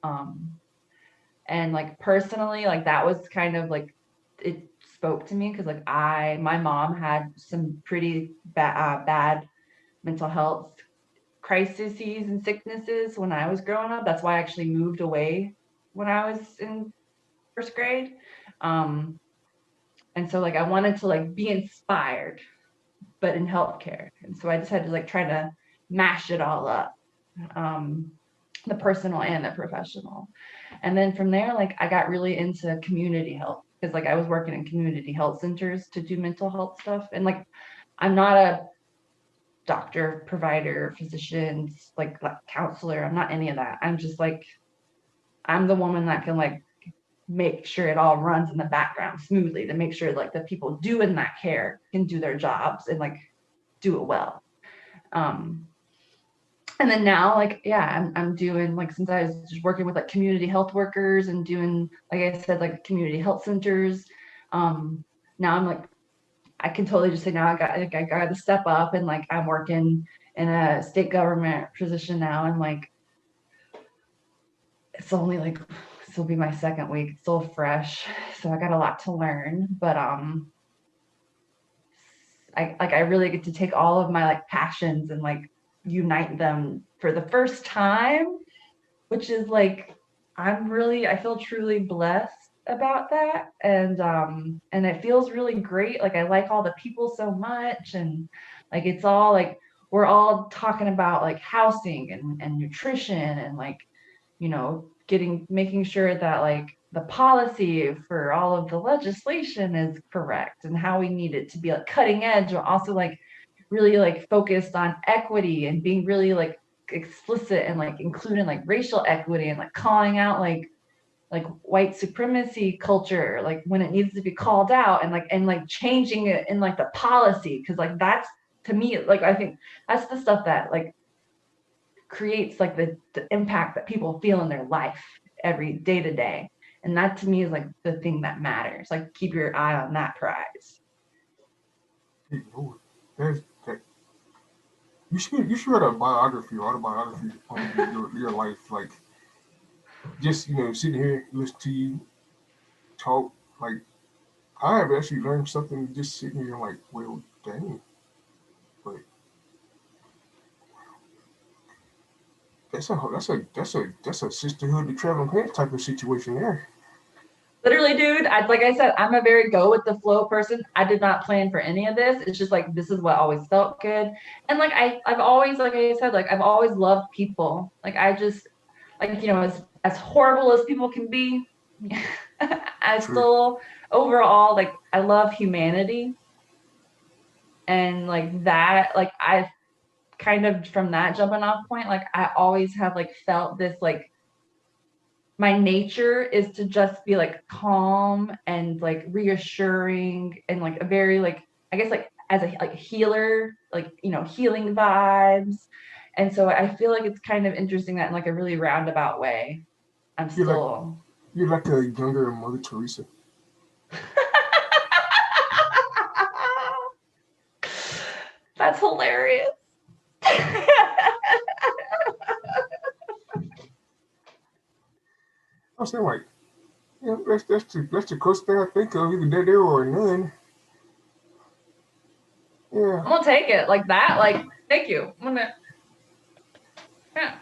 And like personally, like that was kind of like it spoke to me because like my mom had some pretty bad mental health crises and sicknesses when I was growing up. That's why I actually moved away when I was in first grade. Um, and so like I wanted to like be inspired, but in healthcare. And so I just had to like try to mash it all up, um, the personal and the professional. And then from there, like I got really into community health because like I was working in community health centers to do mental health stuff. And like I'm not a doctor, provider, physician, like counselor. I'm not any of that. I'm just like I'm the woman that can like make sure it all runs in the background smoothly to make sure like the people doing that care can do their jobs and like do it well. Um, and then now like yeah I'm doing like since I was just working with like community health workers and doing like I said like community health centers, now I'm like I can totally just say now I got to step up and like I'm working in a state government position now and like it's only like this will be my second week, it's still fresh, so I got a lot to learn, but I really get to take all of my like passions and like unite them for the first time, which is like, I feel truly blessed about that. And it feels really great. Like I like all the people so much, and like it's all like we're all talking about like housing and nutrition and like, making sure that like the policy for all of the legislation is correct and how we need it to be like cutting edge, but also like really like focused on equity and being really like explicit and like including like racial equity and like calling out like white supremacy culture like when it needs to be called out, and like changing it in like the policy, because like that's, to me, like I think that's the stuff that like creates like the impact that people feel in their life every day to day. And that to me is like the thing that matters. Like keep your eye on that prize. Hey, Lord, that you should write a biography or autobiography on your life. Like just sitting here listen to you talk. Like I have actually learned something just sitting here. Like, well, dang, but that's a sisterhood to traveling pants type of situation there. Literally, dude, like I said, I'm a very go with the flow person. I did not plan for any of this. It's just like this is what always felt good. And like I've always, like I said, like I've always loved people. Like I just, like, as horrible as people can be, I True. still overall like I love humanity. And like that, like I kind of, from that jumping off point, like I always have like felt this like my nature is to just be like calm and like reassuring and like a very like, I guess like as a like healer, like healing vibes. And so I feel like it's kind of interesting that in like a really roundabout way I'm You're like still. you're like a younger Mother Teresa. That's hilarious. I'm saying like, that's the closest thing I think of, either that there or none. Yeah, I'm gonna take it like that. Like, thank you. I'm gonna, yeah,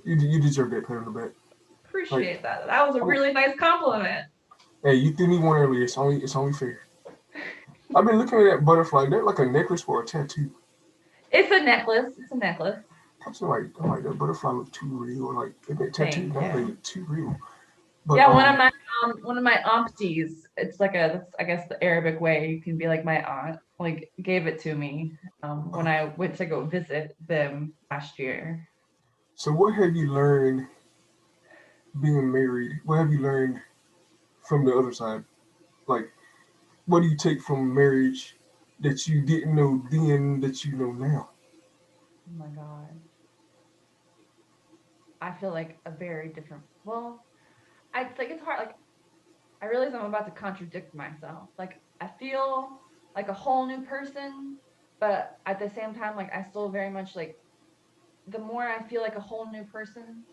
you deserve that pat on the back. Like, appreciate that. That was a I mean, really nice compliment. hey, you threw me one earlier. It's only fair. I've been looking at that butterfly. They're like a necklace or a tattoo. It's a necklace. It's a necklace. I'm like that butterfly look too real. Like if that tattoo Thank now they you. look too real. But Yeah, one of my aunties, it's like that's, I guess, the Arabic way you can be like, my aunt like gave it to me when I went to go visit them last year. so what have you learned being married? What have you learned from the other side? Like what do you take from marriage that you didn't know then that you know now? Oh my God. I feel like a very different, well, I think it's hard. Like I realize I'm about to contradict myself. Like I feel like a whole new person, but at the same time, like I still very much like, the more I feel like a whole new person,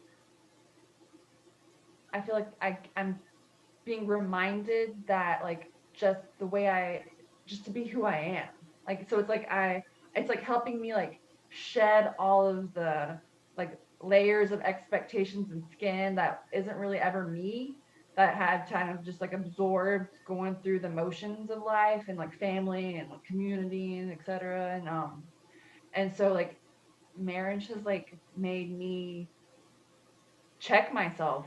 I feel like I'm being reminded that like just the way just to be who I am. Like so it's like helping me like shed all of the like layers of expectations and skin that isn't really ever me, that had kind of just like absorbed going through the motions of life and like family and like community and etc. And so like marriage has like made me check myself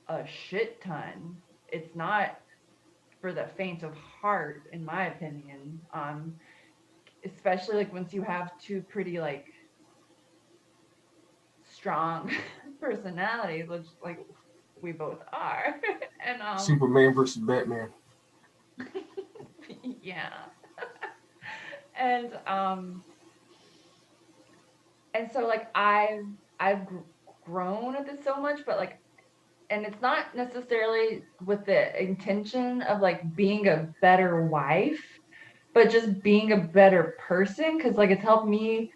a shit ton. It's not for the faint of heart, in my opinion. Especially like once you have two pretty like strong personalities, which like we both are. and Superman versus Batman. yeah. And so like I've grown at this so much, but like, and it's not necessarily with the intention of like being a better wife, but just being a better person, because like it's helped me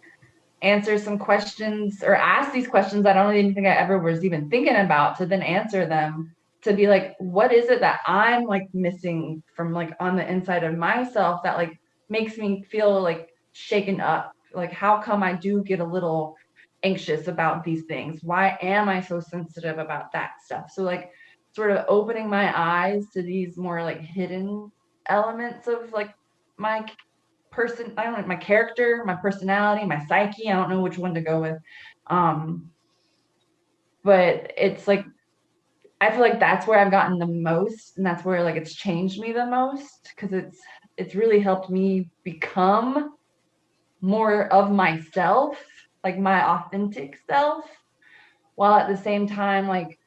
answer some questions or ask these questions I don't even think I ever was even thinking about, to then answer them, to be like, what is it that I'm like missing from like on the inside of myself that like makes me feel like shaken up, like how come I do get a little anxious about these things? Why am I so sensitive about that stuff? So like sort of opening my eyes to these more like hidden elements of like my person, I don't know, my character, my personality, my psyche. I don't know which one to go with. Um, but it's like I feel like that's where I've gotten the most, and that's where like it's changed me the most because it's really helped me become more of myself, like my authentic self, while at the same time like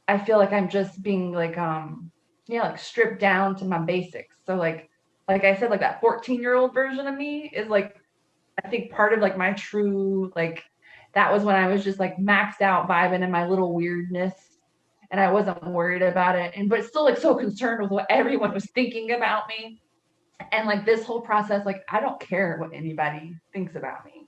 I feel like I'm just being like yeah, like stripped down to my basics. So like I said, like that 14-year-old version of me is like I think part of like my true like that was when I was just like maxed out vibing in my little weirdness and I wasn't worried about it and but still like so concerned with what everyone was thinking about me. And like this whole process, like I don't care what anybody thinks about me.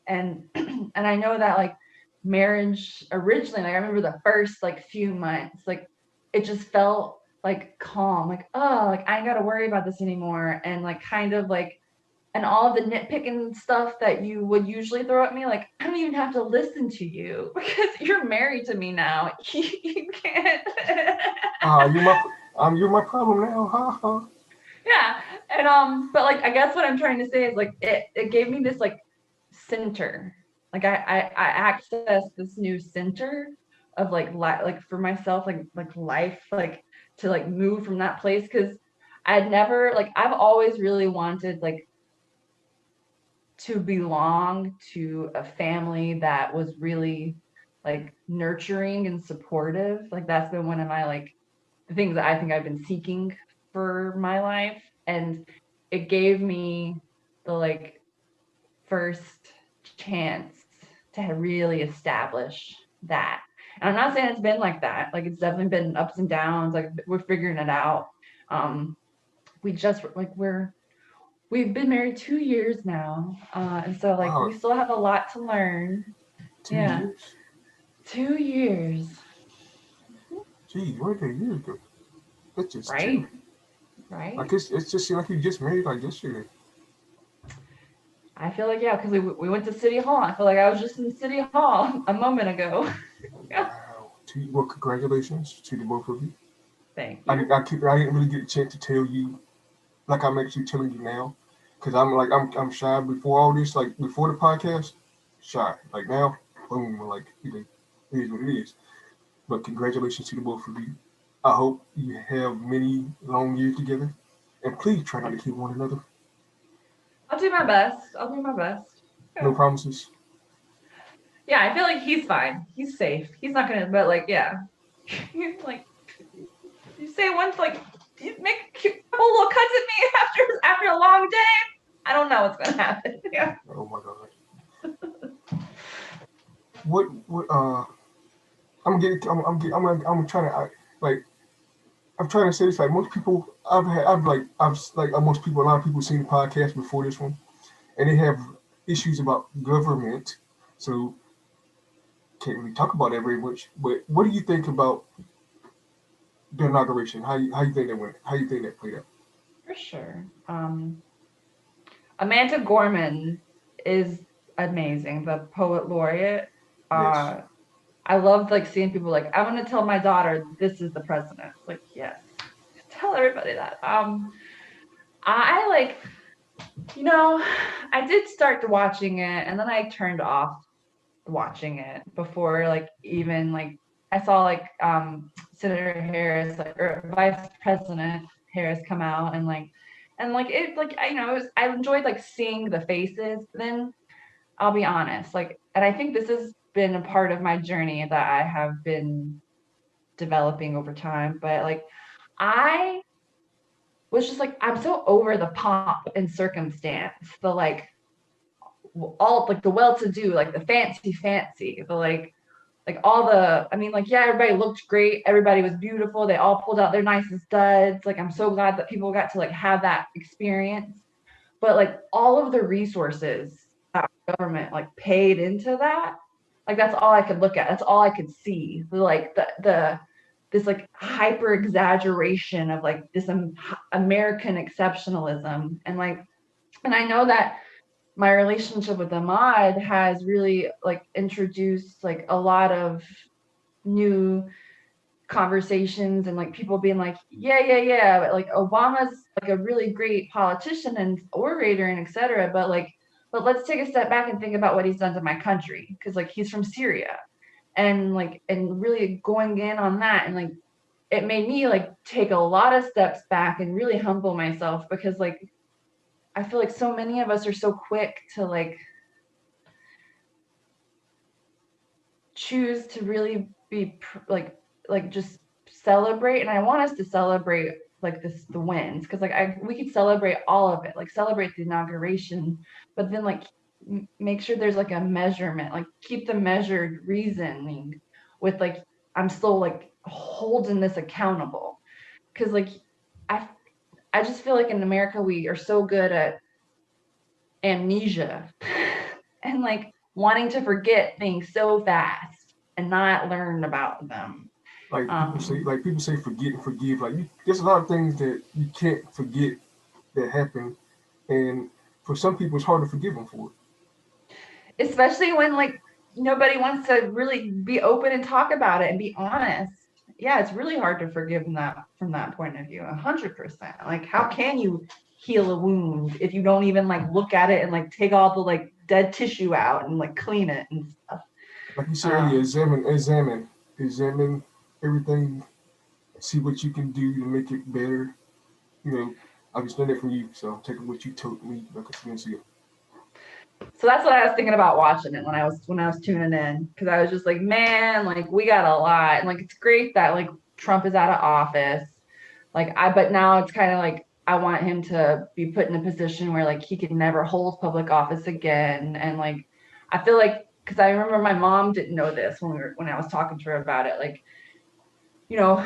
And and I know that like marriage originally, like I remember the first like few months, like it just felt like calm, like oh, like I ain't gotta worry about this anymore. And like kind of like and all of the nitpicking stuff that you would usually throw at me, like I don't even have to listen to you because you're married to me now. You can't. Ah, you're my problem now. Ha ha. Yeah. And but like I guess what I'm trying to say is like it gave me this like center. Like I accessed this new center of like for myself like life like to like move from that place because I'd never like I've always really wanted like to belong to a family that was really like nurturing and supportive. Like that's been one of my like the things that I think I've been seeking for my life. And it gave me the like first chance to really establish that. And I'm not saying it's been like that. Like it's definitely been ups and downs. Like we're figuring it out. Um, we just like we've been married 2 years now. And so like we Wow, still have a lot to learn. two Yeah. years. 2 years. Gee, where did years go? That's just two. Right? Right? Like it's just seemed like you just married like yesterday. I feel like yeah, because we went to City Hall. I feel like I was just in City Hall a moment ago. Yeah. Wow. Well, congratulations to the both of you. Thank I, you. I, I didn't really get a chance to tell you like I'm actually telling you now, because I'm shy before all this, like before the podcast, shy. Like now, boom, like it is what it is. But congratulations to the both of you. I hope you have many long years together, and please try not to kill one another. I'll do my best. I'll do my best. No Yeah. promises. Yeah, I feel like he's fine. He's safe. He's not gonna, but like, yeah. Like you say once, like you make a couple little cuts at me after a long day. I don't know what's gonna happen. Yeah. Oh my god. What I'm getting I'm trying to like I'm trying to say this like most people I've like most people a lot of people seen the podcast before this one and they have issues about government, so can't really talk about that very much. But what do you think about the inauguration? How you think that went? How you think that played out? For sure. Amanda Gorman is amazing, the poet laureate. Yes. Uh, I love like seeing people like, I want to tell my daughter this is the president. Like, yes, tell everybody that. I like, you know, I did start watching it and then I turned off watching it before like even like I saw like Senator Harris like or Vice President Harris come out and like it like I you know it was I enjoyed like seeing the faces. Then I'll be honest, like and I think this has been a part of my journey that I have been developing over time, but like I was just like I'm so over the pomp and circumstance, the like all like the well-to-do, like the fancy, the like all the I mean like yeah everybody looked great, everybody was beautiful, they all pulled out their nicest studs, like I'm so glad that people got to like have that experience, but like all of the resources that our government like paid into that, like that's all I could look at, that's all I could see, like the this like hyper exaggeration of like this American exceptionalism and like and I know that my relationship with Ahmad has really like introduced like a lot of new conversations and like people being like, yeah, but like Obama's like a really great politician and orator and etc. But let's take a step back and think about what he's done to my country because like he's from Syria and like and really going in on that and like it made me like take a lot of steps back and really humble myself because like I feel like so many of us are so quick to like choose to really be like just celebrate and I want us to celebrate like this the wins because like I we could celebrate all of it like celebrate the inauguration but then like make sure there's like a measurement like keep the measured reasoning with like I'm still like holding this accountable because like I I just feel like in America we are so good at amnesia and like wanting to forget things so fast and not learn about them. Um, Like people say forget and forgive. Like there's a lot of things that you can't forget that happen, and for some people it's hard to forgive them for it. Especially when like nobody wants to really be open and talk about it and be honest. Yeah, it's really hard to forgive from that point of view. 100%. Like, how can you heal a wound if you don't even like look at it and like take all the like dead tissue out and like clean it and stuff? Like you said earlier, Um, examine everything, see what you can do to make it better. You know, I just learned it from you, so I'm taking what you told me because you didn't see it. So that's what I was thinking about watching it when I was tuning in because I was just like, man, like we got a lot, and like it's great that like Trump is out of office. But now it's kind of like I want him to be put in a position where like he can never hold public office again, and like I feel like because I remember my mom didn't know this when I was talking to her about it, like you know,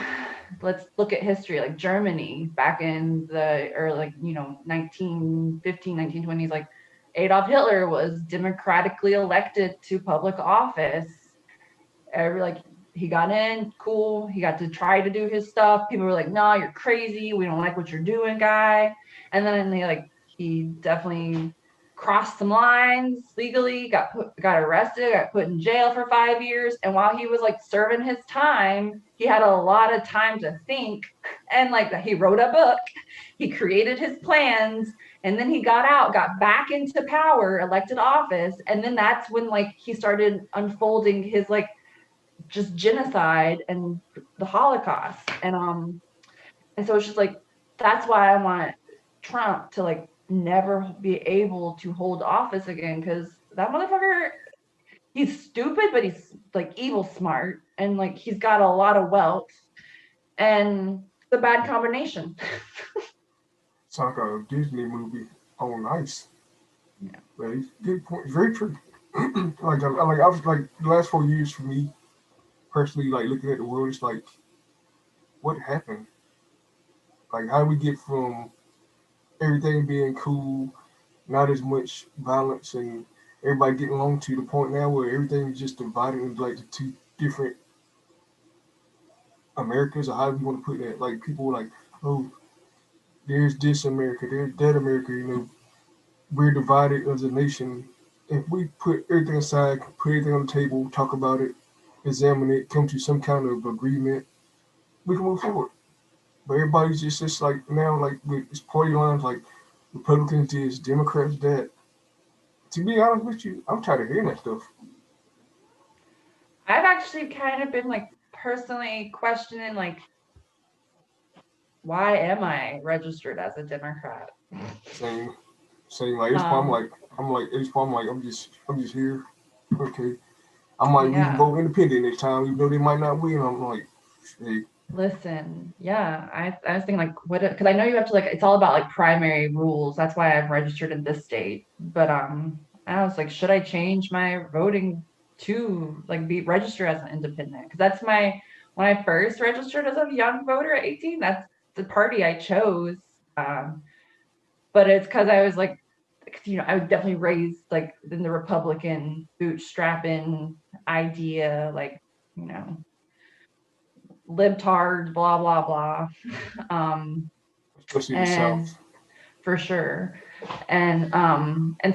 let's look at history, like Germany back in the early, like, 1915, 1920s, like Adolf Hitler was democratically elected to public office. Like he got in, cool. He got to try to do his stuff. People were like, "No, you're crazy. We don't like what you're doing, guy." And then he definitely crossed some lines legally. Got arrested. Got put in jail for 5 years. And while he was like serving his time, he had a lot of time to think. And like he wrote a book. He created his plans. And then he got out, got back into power, elected office, and then that's when like he started unfolding his like just genocide and the Holocaust. And so it's just like that's why I want Trump to like never be able to hold office again because that motherfucker he's stupid but he's like evil smart and like he's got a lot of wealth and it's a bad combination. It's like a Disney movie on ice. Yeah. Very good point. Very true. I was like the last 4 years for me personally, like looking at the world, it's like what happened? Like how do we get from everything being cool, not as much violence, and everybody getting along to the point now where everything is just divided into like the two different Americas, or how do you want to put that? Like people were like, oh, there's this America, there's that America. We're divided as a nation. If we put everything aside, put everything on the table, talk about it, examine it, come to some kind of agreement, we can move forward. But everybody's just like now, like with this party lines, like Republicans this, Democrats that. To be honest with you, I'm tired of hearing that stuff. I've actually kind of been like personally questioning like why am I registered as a Democrat? Saying, saying like it's point um I'm like it's point I'm just here. Okay, I might even yeah. vote independent next time, even though they might not win. I'm like, hey, Listen, yeah, I was thinking like what because I know you have to like it's all about like primary rules. That's why I'm registered in this state. But I was like, should I change my voting to like be registered as an independent? Because that's my when I first registered as a young voter at 18, that's the party I chose. Um, but it's because I was like, I was definitely raised like in the Republican bootstrapping idea, like you know libtards, blah blah blah. Um, especially in the and South. for sure. And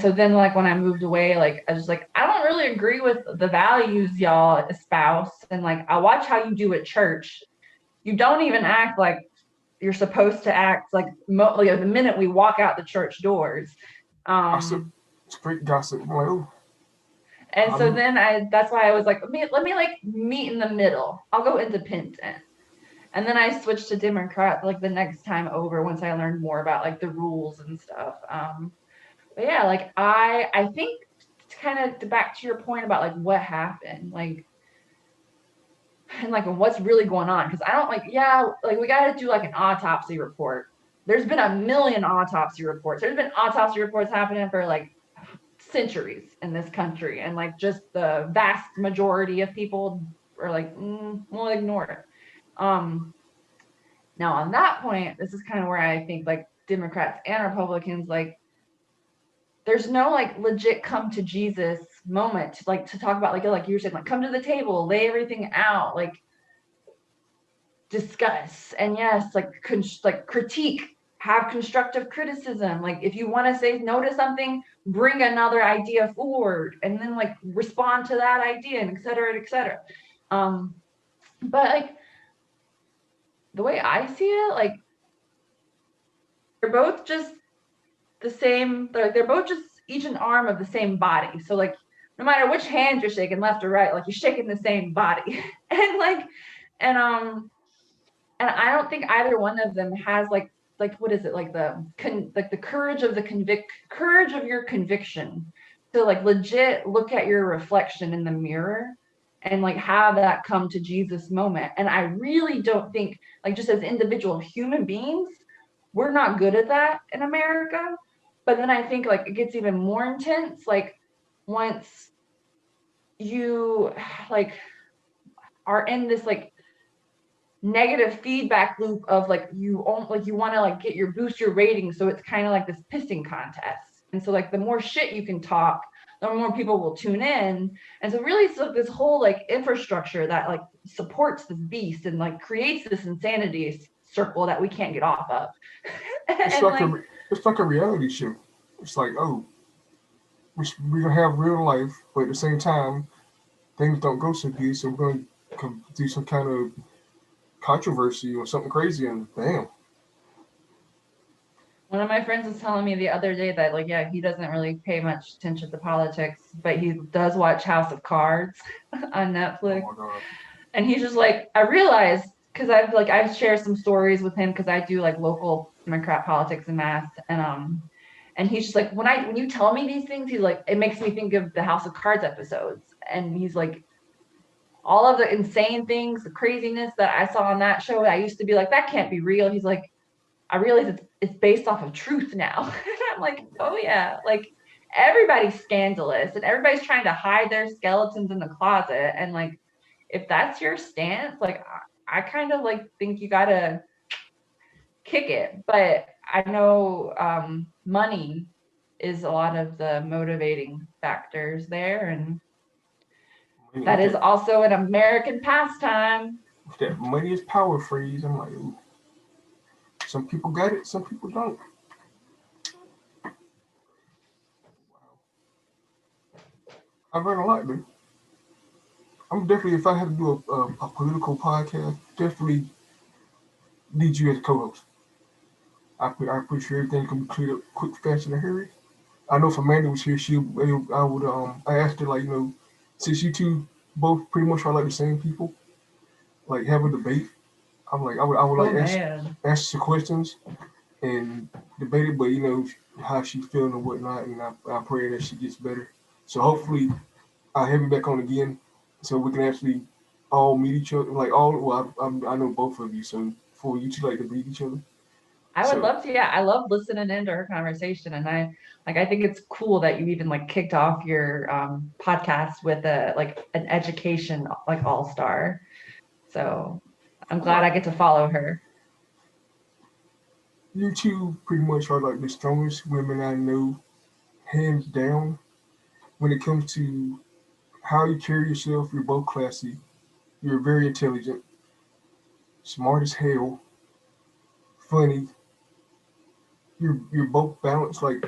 so then like when I moved away, like I was like, I don't really agree with the values y'all espouse. And like I watch how you do at church. You don't even act like you're supposed to act like, like the minute we walk out the church doors. Gossip, straight gossip. I'm like, oh, And so I'm then that's why I was like, let me like meet in the middle. I'll go independent. And then I switched to Democrat like the next time over once I learned more about like the rules and stuff. But yeah, like I think kind of back to your point about like what happened, like and like what's really going on. Because I don't like, yeah, like we got to do like an autopsy report. There's been a million autopsy reports. There's been autopsy reports happening for like centuries in this country, and like just the vast majority of people are like, we'll ignore it. Now on that point, this is kind of where I think like Democrats and Republicans, like there's no like legit come to Jesus moment to like to talk about like you were saying, like come to the table, lay everything out, like discuss, and yes, like like critique, have constructive criticism. Like if you want to say no to something, bring another idea forward, and then like respond to that idea, and et cetera, et cetera. But like the way I see it, like they're both just the same. They're both just each an arm of the same body. So like no matter which hand you're shaking, left or right, like you're shaking the same body. and like and and I don't think either one of them has like what is it, like the courage of courage of your conviction to like legit look at your reflection in the mirror and like have that come to Jesus moment. And I really don't think, like, just as individual human beings, we're not good at that in America. But then I think like it gets even more intense like once you like are in this like negative feedback loop of like you want to like get your boost your ratings, so it's kind of like this pissing contest. And so like the more shit you can talk, the more people will tune in. And so really it's like this whole like infrastructure that like supports this beast and like creates this insanity circle that we can't get off of. it's and like like it's like a reality show. It's like, oh, we're gonna have real life, but at the same time, things don't go so good, so we're gonna do some kind of controversy or something crazy, and bam. one of my friends was telling me the other day that like yeah, he doesn't really pay much attention to politics, but he does watch House of Cards on Oh Netflix. my god. And he's just like, I realized, because I've shared some stories with him because I do like local Democrat politics and math. And he's just like, when you tell me these things, he's like, it makes me think of the House of Cards episodes. And he's like, all of the insane things, the craziness that I saw on that show, I used to be like, that can't be real. He's like, I realize it's based off of truth now. And I'm like, oh yeah, like everybody's scandalous and everybody's trying to hide their skeletons in the closet. And like, if that's your stance, like I kind of like think you gotta kick it. But I know money is a lot of the motivating factors there, and that With is that, also an American pastime. with that money is power phrase, I'm like, ooh, some people got it, some people don't. I've learned a lot, dude. I'm definitely, if I have to do a political podcast, definitely need you as a co-host. I pretty sure everything can be cleared up quick, fast, in a hurry. I know if Amanda was here, I would I asked her like, since you two both pretty much are like the same people, like have a debate. I would Oh like man. ask some questions and debate it, but how she's feeling and whatnot, and I pray that she gets better. So hopefully I'll have you back on again, so we can actually all meet each other. Like all, well, I know both of you, so for you two like to meet each other. I would So love to, yeah. I love listening into her conversation. And I think it's cool that you even like kicked off your podcast with a like an education like all-star. So I'm glad right, I get to follow her. you two pretty much are like the strongest women I know, hands down. When it comes to how you carry yourself, you're both classy. You're very intelligent, smart as hell, funny. you're both balanced. Like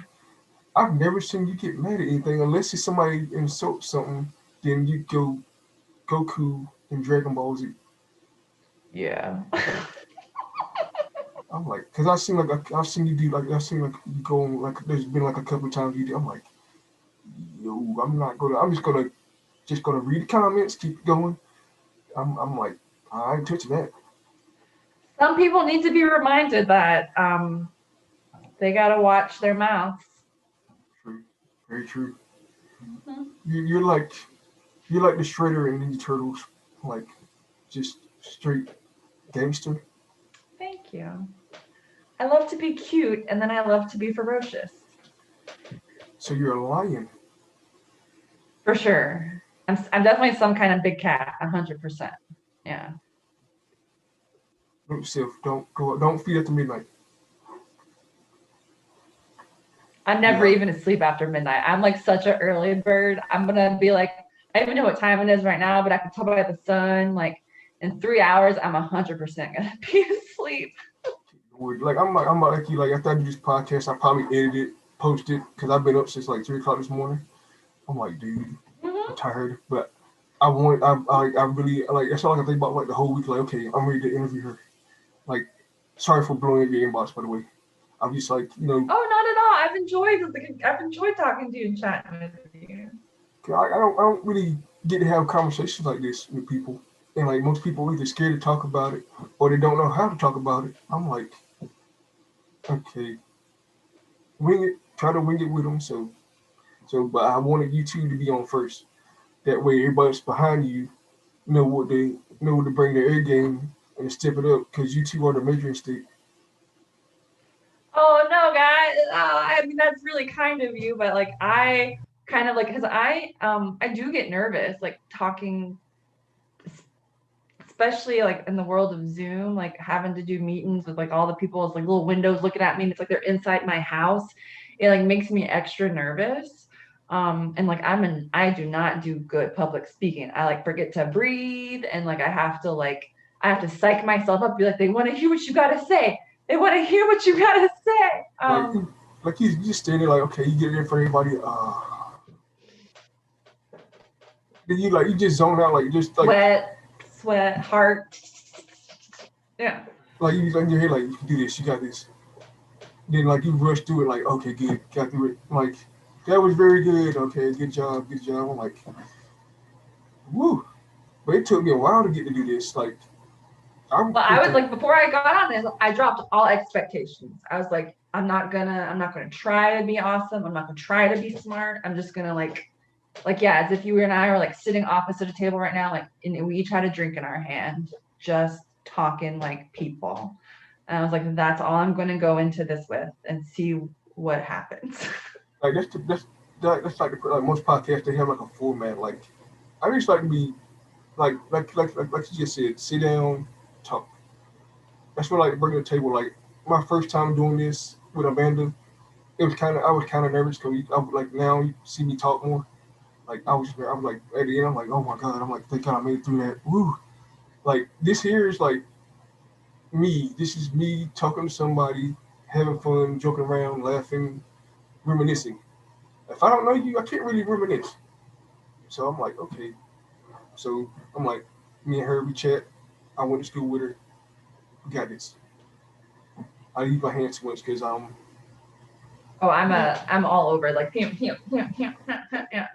I've never seen you get mad at anything unless it's somebody insults something. Then you go Goku in Dragon Ball Z. Yeah. I'm like, cause I've seen you do like I've seen like you go on, like there's been like a couple of times you do. I'm like, yo, I'm not gonna. I'm just gonna read the comments, keep it going. I'm like, I ain't touching that. Some people need to be reminded that they gotta watch their mouths. True, very true. Mhm. You're like the Shredder in Ninja Turtles, like just straight gangster. Thank you. I love to be cute, and then I love to be ferocious. So you're a lion. For sure. I'm definitely some kind of big cat, 100%. Yeah. Note yourself. Don't feed after midnight. I'm never Yeah, even asleep after midnight. I'm like such an early bird. I'm gonna be like, I don't even know what time it is right now, but I can tell by the sun, like in 3 hours, I'm 100% gonna be asleep. like I'm like you. Like after I do this podcast, I probably edit it, post it, because I've been up since like 3 o'clock this morning. I'm like, dude, I'm Mhm. tired, but I really like. That's all I can think about like the whole week. Like, okay, I'm ready to interview her. Like, sorry for blowing up your inbox, by the way. I'm just like, Oh, not at all. I've enjoyed talking to you and chatting with you. I don't really get to have conversations like this with people, and like most people either scared to talk about it or they don't know how to talk about it. I'm like, okay, wing it, try to wing it with them. But I wanted you two to be on first. That way, everybody's behind you know what to bring their A game and step it up because you two are the measuring stick. Oh no, guys. I mean that's really kind of you, but like I kind of like because I do get nervous like talking, especially like in the world of Zoom, like having to do meetings with like all the people's like little windows looking at me and it's like they're inside my house. It like makes me extra nervous. And like I do not do good public speaking. I like forget to breathe and like I have to psych myself up, be like, they want to hear what you gotta say. They want to hear what you gotta say. Like, you just stand there like, okay, you get it in for everybody. Then you just zone out like just Sweat, heart. Yeah. like you in your head like you can do this, you got this. Then like you rush through it like, okay, good, got through it. Like that was very good. Okay, good job, good job. I'm like, woo. But it took me a while to get to do this. Like I'm Well, I was freaking like, before I got on this, I dropped all expectations. I was like, I'm not gonna try to be awesome. I'm not gonna try to be smart. I'm just gonna yeah, as if you and I are like sitting opposite a table right now, like, and we each had a drink in our hand, just talking like people. And I was like, that's all I'm gonna go into this with and see what happens. like that's like most podcasts they have like a format. Like I just like to be like you just said, sit down, talk. That's what I like bring to the table. Like my first time doing this with Amanda, I was kind of nervous because I was like now you see me talk more. Like I was like at the end I'm like oh my god I'm like thank God I made it through that. Woo! Like this here is like me. This is me talking to somebody, having fun, joking around, laughing, reminiscing. If I don't know you, I can't really reminisce. So I'm like okay. So I'm like me and her we chat. I went to school with her. We got this. I use my hands once because Oh, I'm all over like yeah. I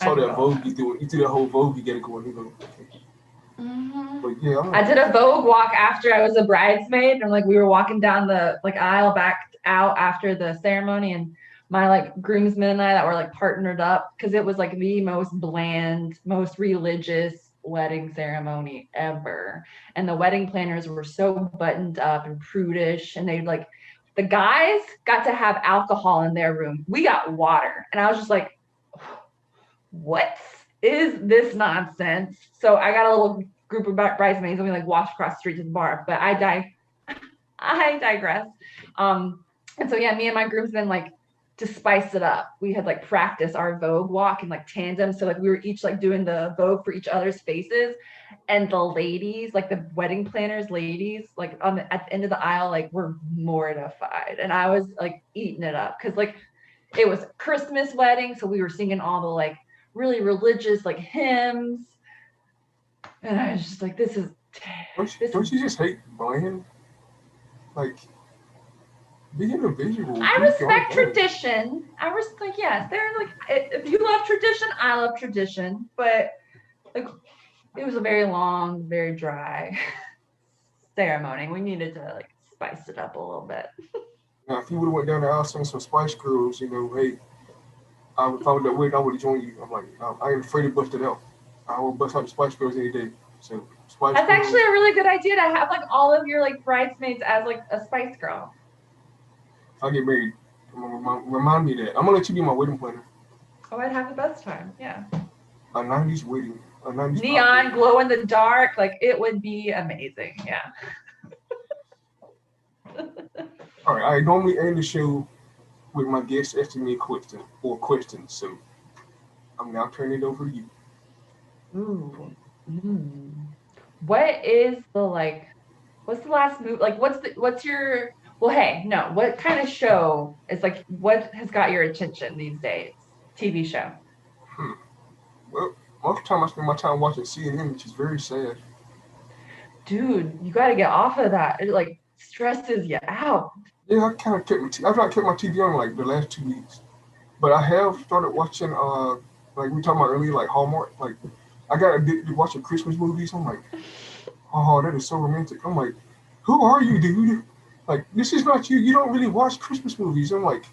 I saw do that all Vogue that. you doing. You do that whole Vogue you get it going. Okay. Mm-hmm. But yeah, I'm I like, did a Vogue walk after I was a bridesmaid, and like we were walking down the like aisle back out after the ceremony, and my like groomsmen and I that were like partnered up because it was like the most bland, most religious wedding ceremony ever. And the wedding planners were so buttoned up and prudish, and they like the guys got to have alcohol in their room. We got water, and I was just like, what is this nonsense? So I got a little group of bridesmaids and we like walked across the street to the bar. But I digress. And so yeah, me and my groomsmen like to spice it up, we had like practiced our Vogue walk in like tandem. So like we were each like doing the Vogue for each other's faces. And the ladies, like the wedding planners ladies, like at the end of the aisle, like were mortified. And I was like eating it up because like it was a Christmas wedding. So we were singing all the like really religious like hymns. And I was just like, this is Don't you just hate bland? Like, be individual. I Do your own respect thing. tradition. I was like, yes, they're like, if you love tradition, I love tradition. But like, it was a very long, very dry ceremony. We needed to like spice it up a little bit. Now, if you would have went down the aisle singing some Spice Girls, hey, if I would have waited, I would have joined you. I'm like, I ain't afraid to bust it out. I will bust out the Spice Girls any day. So Spice That's Girls. actually a really good idea to have like all of your like bridesmaids as like a Spice Girl. If I get married, remind me of that. I'm gonna let you be my wedding planner. Oh, I'd have the best time. Yeah. A '90s wedding, a '90s pop Neon, wedding. glow in the dark, like it would be amazing. Yeah. All right, I normally end the show with my guest asking me a question or questions. So I'm now turning it over to you. Ooh. Mm. What is the like? What's the last move? Like, what's your? Well, hey, no. What kind of show is like? What has got your attention these days? TV show. Hmm. Well, most of the time I spend my time watching CNN, which is very sad. Dude, you got to get off of that. It like stresses you out. Yeah, I kind of I've not kept my TV on like the last 2 weeks, but I have started watching like we talked about earlier, like Hallmark. Like I got addicted to watching Christmas movies. I'm like, oh, that is so romantic. I'm like, who are you, dude? Like this is not you. You don't really watch Christmas movies. I'm like,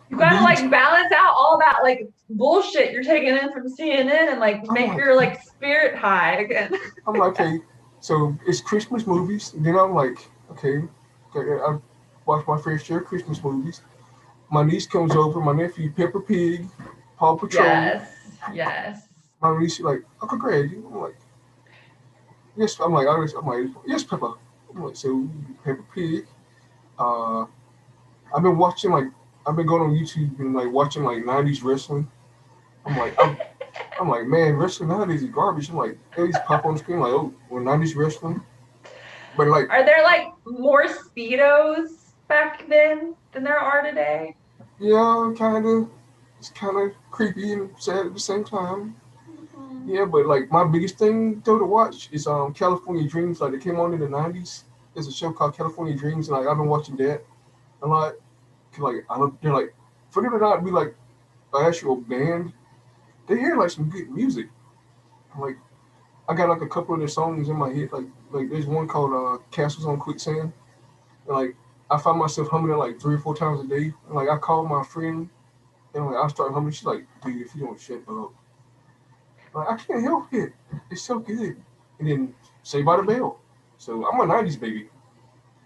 You do got to you? like balance out all that like bullshit you're taking in from CNN and like I'm make like, your like spirit high again. I'm like, okay, so it's Christmas movies. And then I'm like, okay, I watch my fair share of Christmas movies. My niece comes over, my nephew, Pepper Pig, Paw Patrol. Yes. Yes. My niece, like, Uncle Greg. I'm like, yes. I'm like, yes, Pepper. I'm like, so Pepper Pig. Uh, I've been watching like, I've been going on YouTube and like watching like '90s wrestling. I'm like, I'm like, man, wrestling nowadays is garbage. I'm like, they just pop on the screen like, oh, well, '90s wrestling. But like, Are there like more speedos back then than there are today? yeah, kind of. It's kind of creepy and sad at the same time. Mhm. Yeah, but like my biggest thing though to watch is California Dreams. Like it came on in the '90s. There's a show called California Dreams, and like I've been watching that a lot. 'Cause, like I look, they're like for them to not be like an actual band, they hear like some good music. Like I got like a couple of their songs in my head. Like there's one called Castles on Quicksand. And, like I find myself humming it like 3 or 4 times a day. And, like I call my friend and like I start humming. She's like, dude, if you don't shut up, like I can't help it. It's so good. And then Saved by the Bell. So I'm a '90s baby.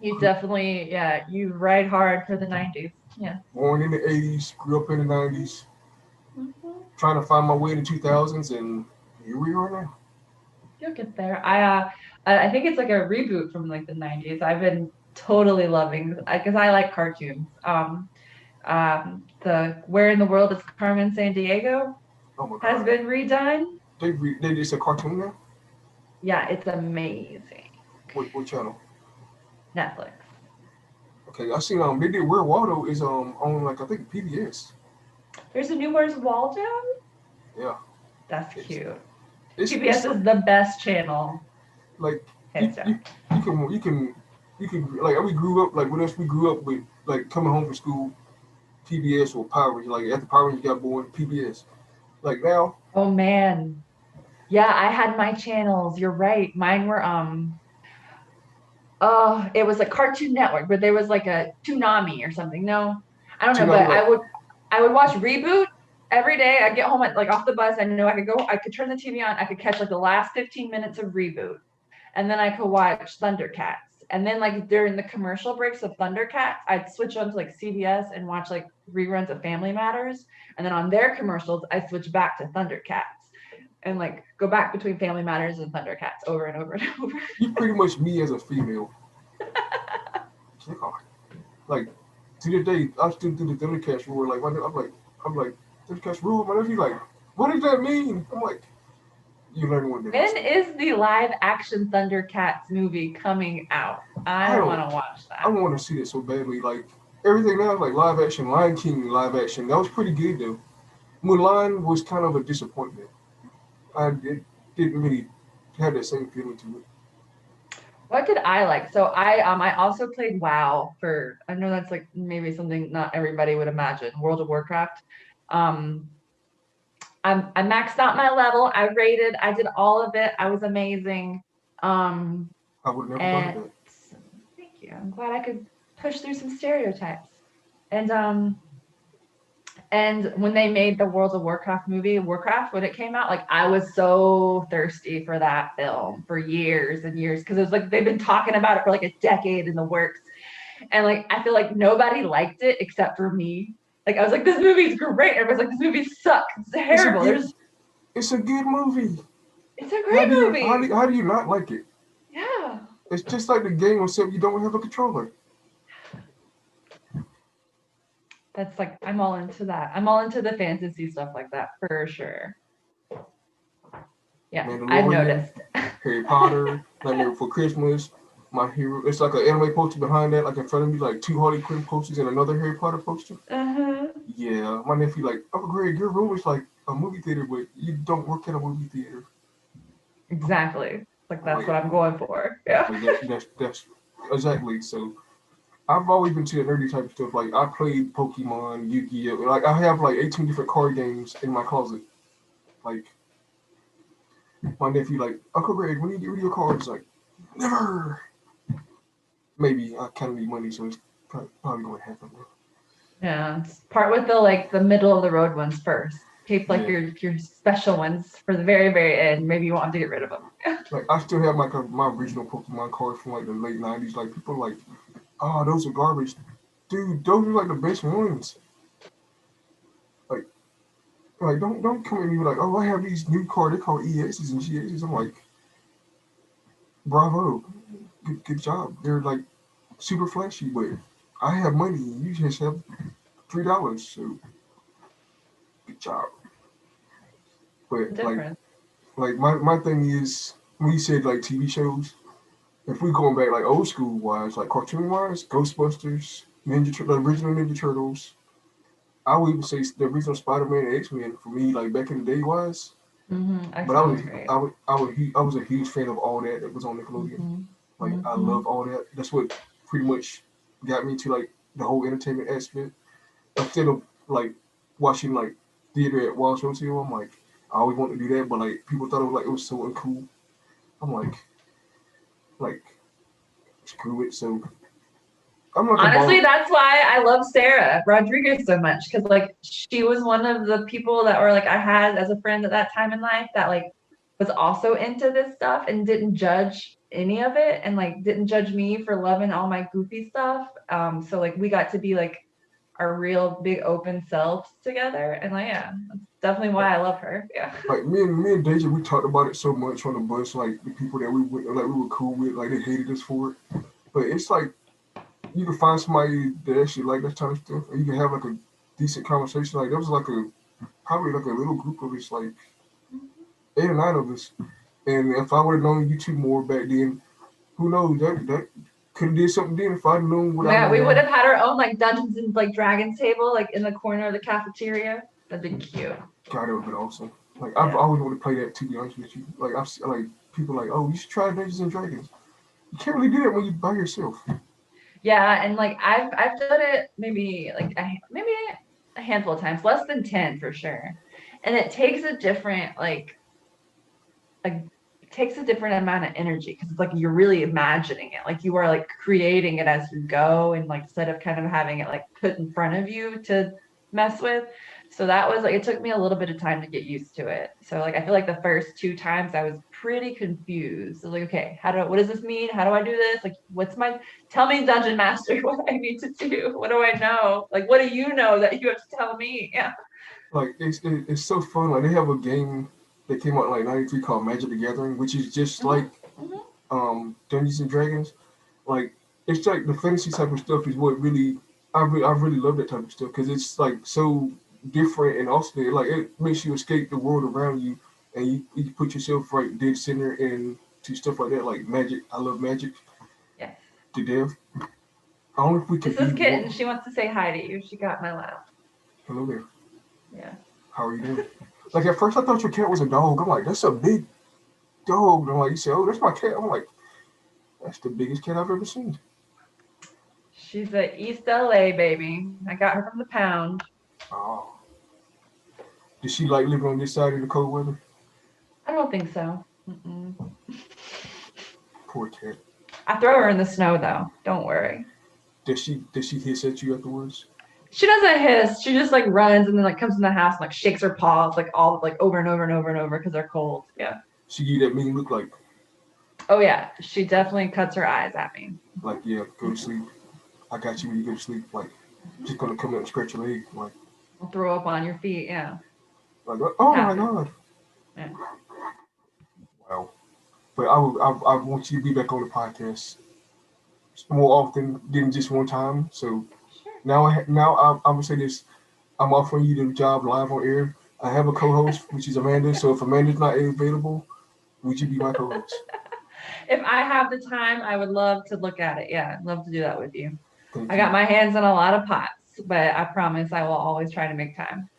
You definitely, yeah, you ride hard for the 90s. Yeah. Born in the '80s, grew up in the '90s, Mhm. trying to find my way in the 2000s, and here we are now. You'll get there. I think it's like a reboot from like the 90s. I've been totally loving because I like cartoons. The Where in the World is Carmen San Diego Oh my has god, been redone. they it's a cartoon now. Yeah, it's amazing. What channel? Netflix. Okay, I seen they did Where Waldo is on like I think PBS. There's a new Where's Waldo? Yeah, That's it's cute. it's PBS is the best channel, like you hands down. you you can like we grew up like when us we grew up with like coming home from school PBS or Power Rangers. Like after Power Rangers got born, PBS. Like now, Oh man. Yeah, I had my channels. You're right. Mine were oh, it was a Cartoon Network, but there was like a Toonami or something. No, I don't know, Toonami but like I would watch Reboot every day. I'd get home at like off the bus. I knew I could turn the TV on. I could catch like the last 15 minutes of Reboot, and then I could watch Thundercats. And then like during the commercial breaks of Thundercats, I'd switch on to like CBS and watch like reruns of Family Matters. And then on their commercials, I switch back to Thundercats and like go back between Family Matters and Thundercats over and over and over. you pretty much me as a female. God. Like To this day, I still do the Thundercats rule. Like, I'm like, Thundercats rule. My nephew like, what does that mean? I'm like, you learn one day. When is the live action Thundercats movie coming out? I I don't. want to watch I that. want to see it so badly. Like everything else, like live action, Lion King live action, that was pretty good though. Mulan was kind of a disappointment. It didn't really have that same feeling to it. What did I like? So I also played WoW for, I know that's like maybe something not everybody would imagine, World of Warcraft. Um I maxed out my level. I rated, I did all of it. I was amazing. Um I would have never thought of and that. thank you. I'm glad I could push through some stereotypes. And and when they made the World of Warcraft movie, Warcraft, when it came out, like I was so thirsty for that film for years and years because it was like they've been talking about it for like a decade in the works. And like I feel like nobody liked it except for me. Like I was like, this movie's great. Everybody's like, this movie sucks. It's It's a terrible. good. There's It's a good movie. it's a great movie. How do you not like it? Yeah. It's just like the game, except you don't have a controller. That's like I'm all into that. I'm all into the fantasy stuff like that for sure. Yeah, I've Mandalorian, noticed. Harry Potter, Nightmare Before Christmas, My Hero. It's like an anime poster behind that, like in front of me, like two Harley Quinn posters and another Harry Potter poster. Uh-huh. Yeah, my nephew like, Uncle Greg, your room is like a movie theater, but you don't work at a movie theater. Exactly. Like I'm that's like, what I'm going for. Yeah. that's exactly. So I've always been to the nerdy type of stuff. Like I played Pokemon, Yu-Gi-Oh. Like I have like 18 different card games in my closet. Like my nephew, like Uncle Greg, when you get rid of your cards, like never. Maybe I kind of need money, so it's probably going to happen. Yeah. Part with the like the middle of the road ones first. Keep like Yeah, your special ones for the very, very end. Maybe you want to get rid of them. like I still have like my original Pokemon cards from like the late '90s. Like people are like, oh, those are garbage, dude. Those are like the best ones. Like don't come at me with like, oh, I have these new cards. They call EXs and GXs. I'm like, bravo, good job. They're like super flashy, but I have money. You just have $3, so good job. But Different. my thing is when you said like TV shows, if we going back like old school wise, like cartoon wise, Ghostbusters, the original Ninja Turtles, I would even say the original Spider Man and X Men for me, like back in the day wise. But X-Men was great. I was a huge fan of all that was on Nickelodeon. Mm-hmm. Like I Mm-hmm. love all that. That's what pretty much got me to like the whole entertainment aspect. Instead of like watching like theater at Walsh Hotel, I'm like I always wanted to do that, but like people thought it was so uncool. I'm like screw it. So I'm like a Honestly, ball. that's why I love Sarah Rodriguez so much because like she was one of the people that were like I had as a friend at that time in life that like was also into this stuff and didn't judge any of it and like didn't judge me for loving all my goofy stuff. So like we got to be like our real big open selves together and like yeah, that's definitely why I love her. Yeah. Like me and Deja, we talked about it so much on the bus. Like the people that we were cool with, like they hated us for it. But it's like you can find somebody that actually like that type of stuff, and you can have like a decent conversation. Like there was like a probably like a little group of us, like 8 or 9 of us. And if I would have known you two more back then, who knows that could have did something then if I'd known what I Yeah, know we would now. have had our own like Dungeons and like Dragons table like in the corner of the cafeteria. That'd be cute. God, that would have been awesome. Like I've Yeah. always wanted to play that. To be honest with you, like like people like, oh, you should try Dungeons and Dragons. You can't really do that when you're by yourself. Yeah, and like I've done it maybe like maybe a handful of times, less than 10 for sure. And it takes a different like it takes a different amount of energy because it's like you're really imagining it. Like you are like creating it as you go and like instead of kind of having it like put in front of you to mess with. So that was like it took me a little bit of time to get used to it. So like I feel like the first two times I was pretty confused. I was like, okay, what does this mean? How do I do this? Like what's my tell me dungeon master what I need to do? What do I know? Like what do you know that you have to tell me? Yeah. Like it's so fun. Like they have a game that came out in like '93 called Magic the Gathering, which is just Mm-hmm. like Mm-hmm. Dungeons and Dragons. Like it's like the fantasy type of stuff is what really I really love that type of stuff because it's like so different and also like it makes you escape the world around you and you put yourself right dead center and to stuff like that like magic. I love magic Yes. to death. I don't know if we could This is be Kitten. one. She wants to say hi to you. She got my lap. Hello there. Yeah. How are you doing? Like at first I thought your cat was a dog. I'm like, that's a big dog. And I'm like, you said, oh, that's my cat. I'm like, that's the biggest cat I've ever seen. She's a East LA baby. I got her from the pound. Oh. Does she like living on this side of the cold weather? I don't think so. Mm-mm. Poor cat. I throw her in the snow though. Don't worry. Does she hiss at you afterwards? She doesn't hiss. She just like runs and then like comes in the house and like shakes her paws like all like over and over and over and over because they're cold. Yeah. She give you that mean look Oh yeah. She definitely cuts her eyes at me. like yeah, go to sleep. I got you when you go to sleep. Like just gonna come up and scratch your leg. I'll throw up on your feet. Yeah. Oh my Happens. god. Yeah. Wow. But I want you to be back on the podcast more often than just one time. So Sure. now I would say this. I'm offering you the job live on air. I have a co-host, which is Amanda. So if Amanda's not available, would you be my co-host? If I have the time, I would love to look at it. Yeah, I'd love to do that with you. Thank I got you. my hands in a lot of pots, but I promise I will always try to make time.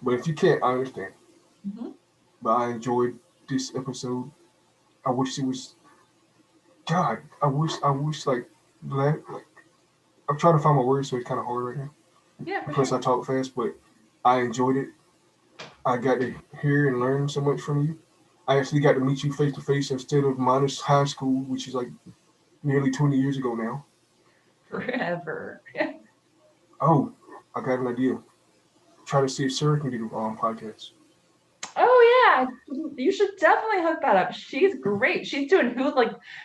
But if you can't, I understand. Hmm. But I enjoyed this episode. I wish it was. God, I wish like I'm trying to find my words, so it's kind of hard right now. Yeah, for Plus, sure. I talk fast, but I enjoyed it. I got to hear and learn so much from you. I actually got to meet you face to face instead of minus high school, which is like nearly 20 years ago now. Forever. Oh, I got an idea. Try to see if Sarah can do the podcast. Oh yeah, you should definitely hook that up. She's great. She's doing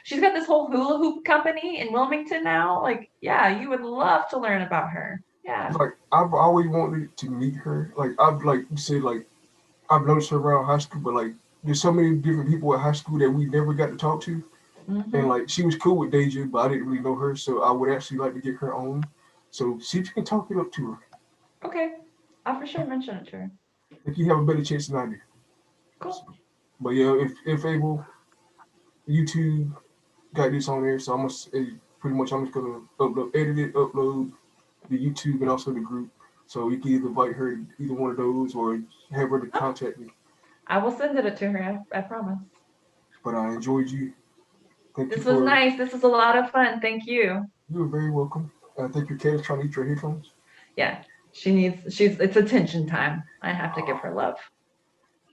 she's got this whole hula hoop company in Wilmington now. Like, yeah, you would love to learn about her. Yeah. Like I've always wanted to meet her. Like I've like you said like I've noticed her around high school, but like there's so many different people at high school that we never got to talk to. And Hmm. like she was cool with Deja, but I didn't really know her, so I would actually like to get her on. So see if you can talk it up to her. Okay. I'll for sure mention it to her. If you have a better chance than I do. Cool. But yeah, if able, YouTube got this on there, so pretty much I'm just gonna edit it, upload the YouTube and also the group. So you can either invite her to either one of those or have her to Oh, contact me. I will send it to her. I promise. But I enjoyed you. Thank you This was for nice. This was a lot of fun. Thank you. you were very welcome. I think your cat is trying to eat your headphones. Yeah. It's attention time. I have to give her love.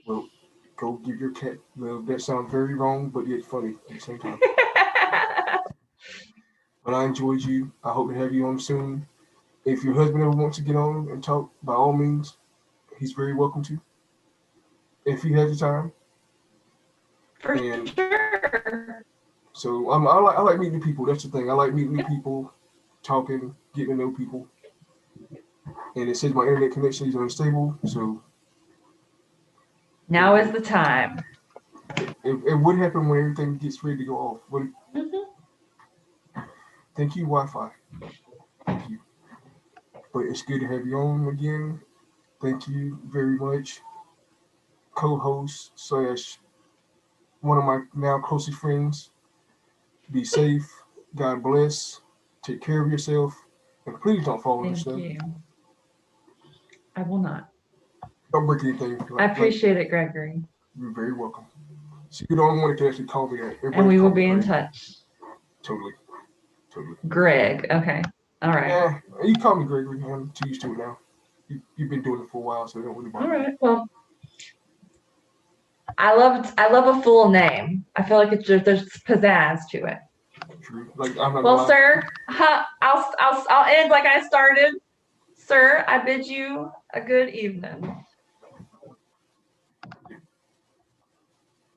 Well, go give your cat love. That sounds very wrong, but yet funny at the same time. But I enjoyed you. I hope to have you on soon. If your husband ever wants to get on and talk, by all means, he's very welcome to. If he has the time. For And sure. so I like meeting new people. That's the thing. I like meeting new people, talking, getting to know people. And it says my internet connection is unstable, so Now is the time. it would happen when everything gets ready to go off. But Mhm. thank you, Wi-Fi. Thank you. But it's good to have you on again. Thank you very much, co-host slash one of my now closest friends. Be safe. God bless. Take care of yourself. And please don't fall in the Thank snow. you. I will not. Don't break anything. I Like appreciate it, Gregory. you're very welcome. So you're the only one that can actually call me that. And Everybody we call will me be in Greg. touch. Totally. Totally. Greg. Okay. All right. Yeah. You call me Gregory. I'm too used to it now. You've been doing it for a while, so it don't really All bother me. right. Well, I love a full name. I feel like there's pizzazz to it. True. Like I'm not gonna Well, lie. sir, I'll end like I started. Sir, I bid you a good evening.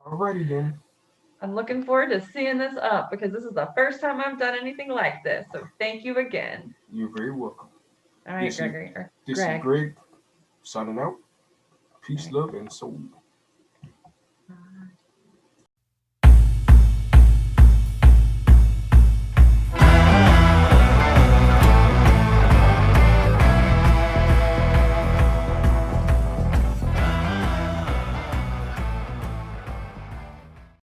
Alrighty then. I'm looking forward to seeing this up because this is the first time I've done anything like this. So thank you again. You're very welcome. All right, This is Gregory or this is Greg. Greg signing out. All Peace, right. love, and soul.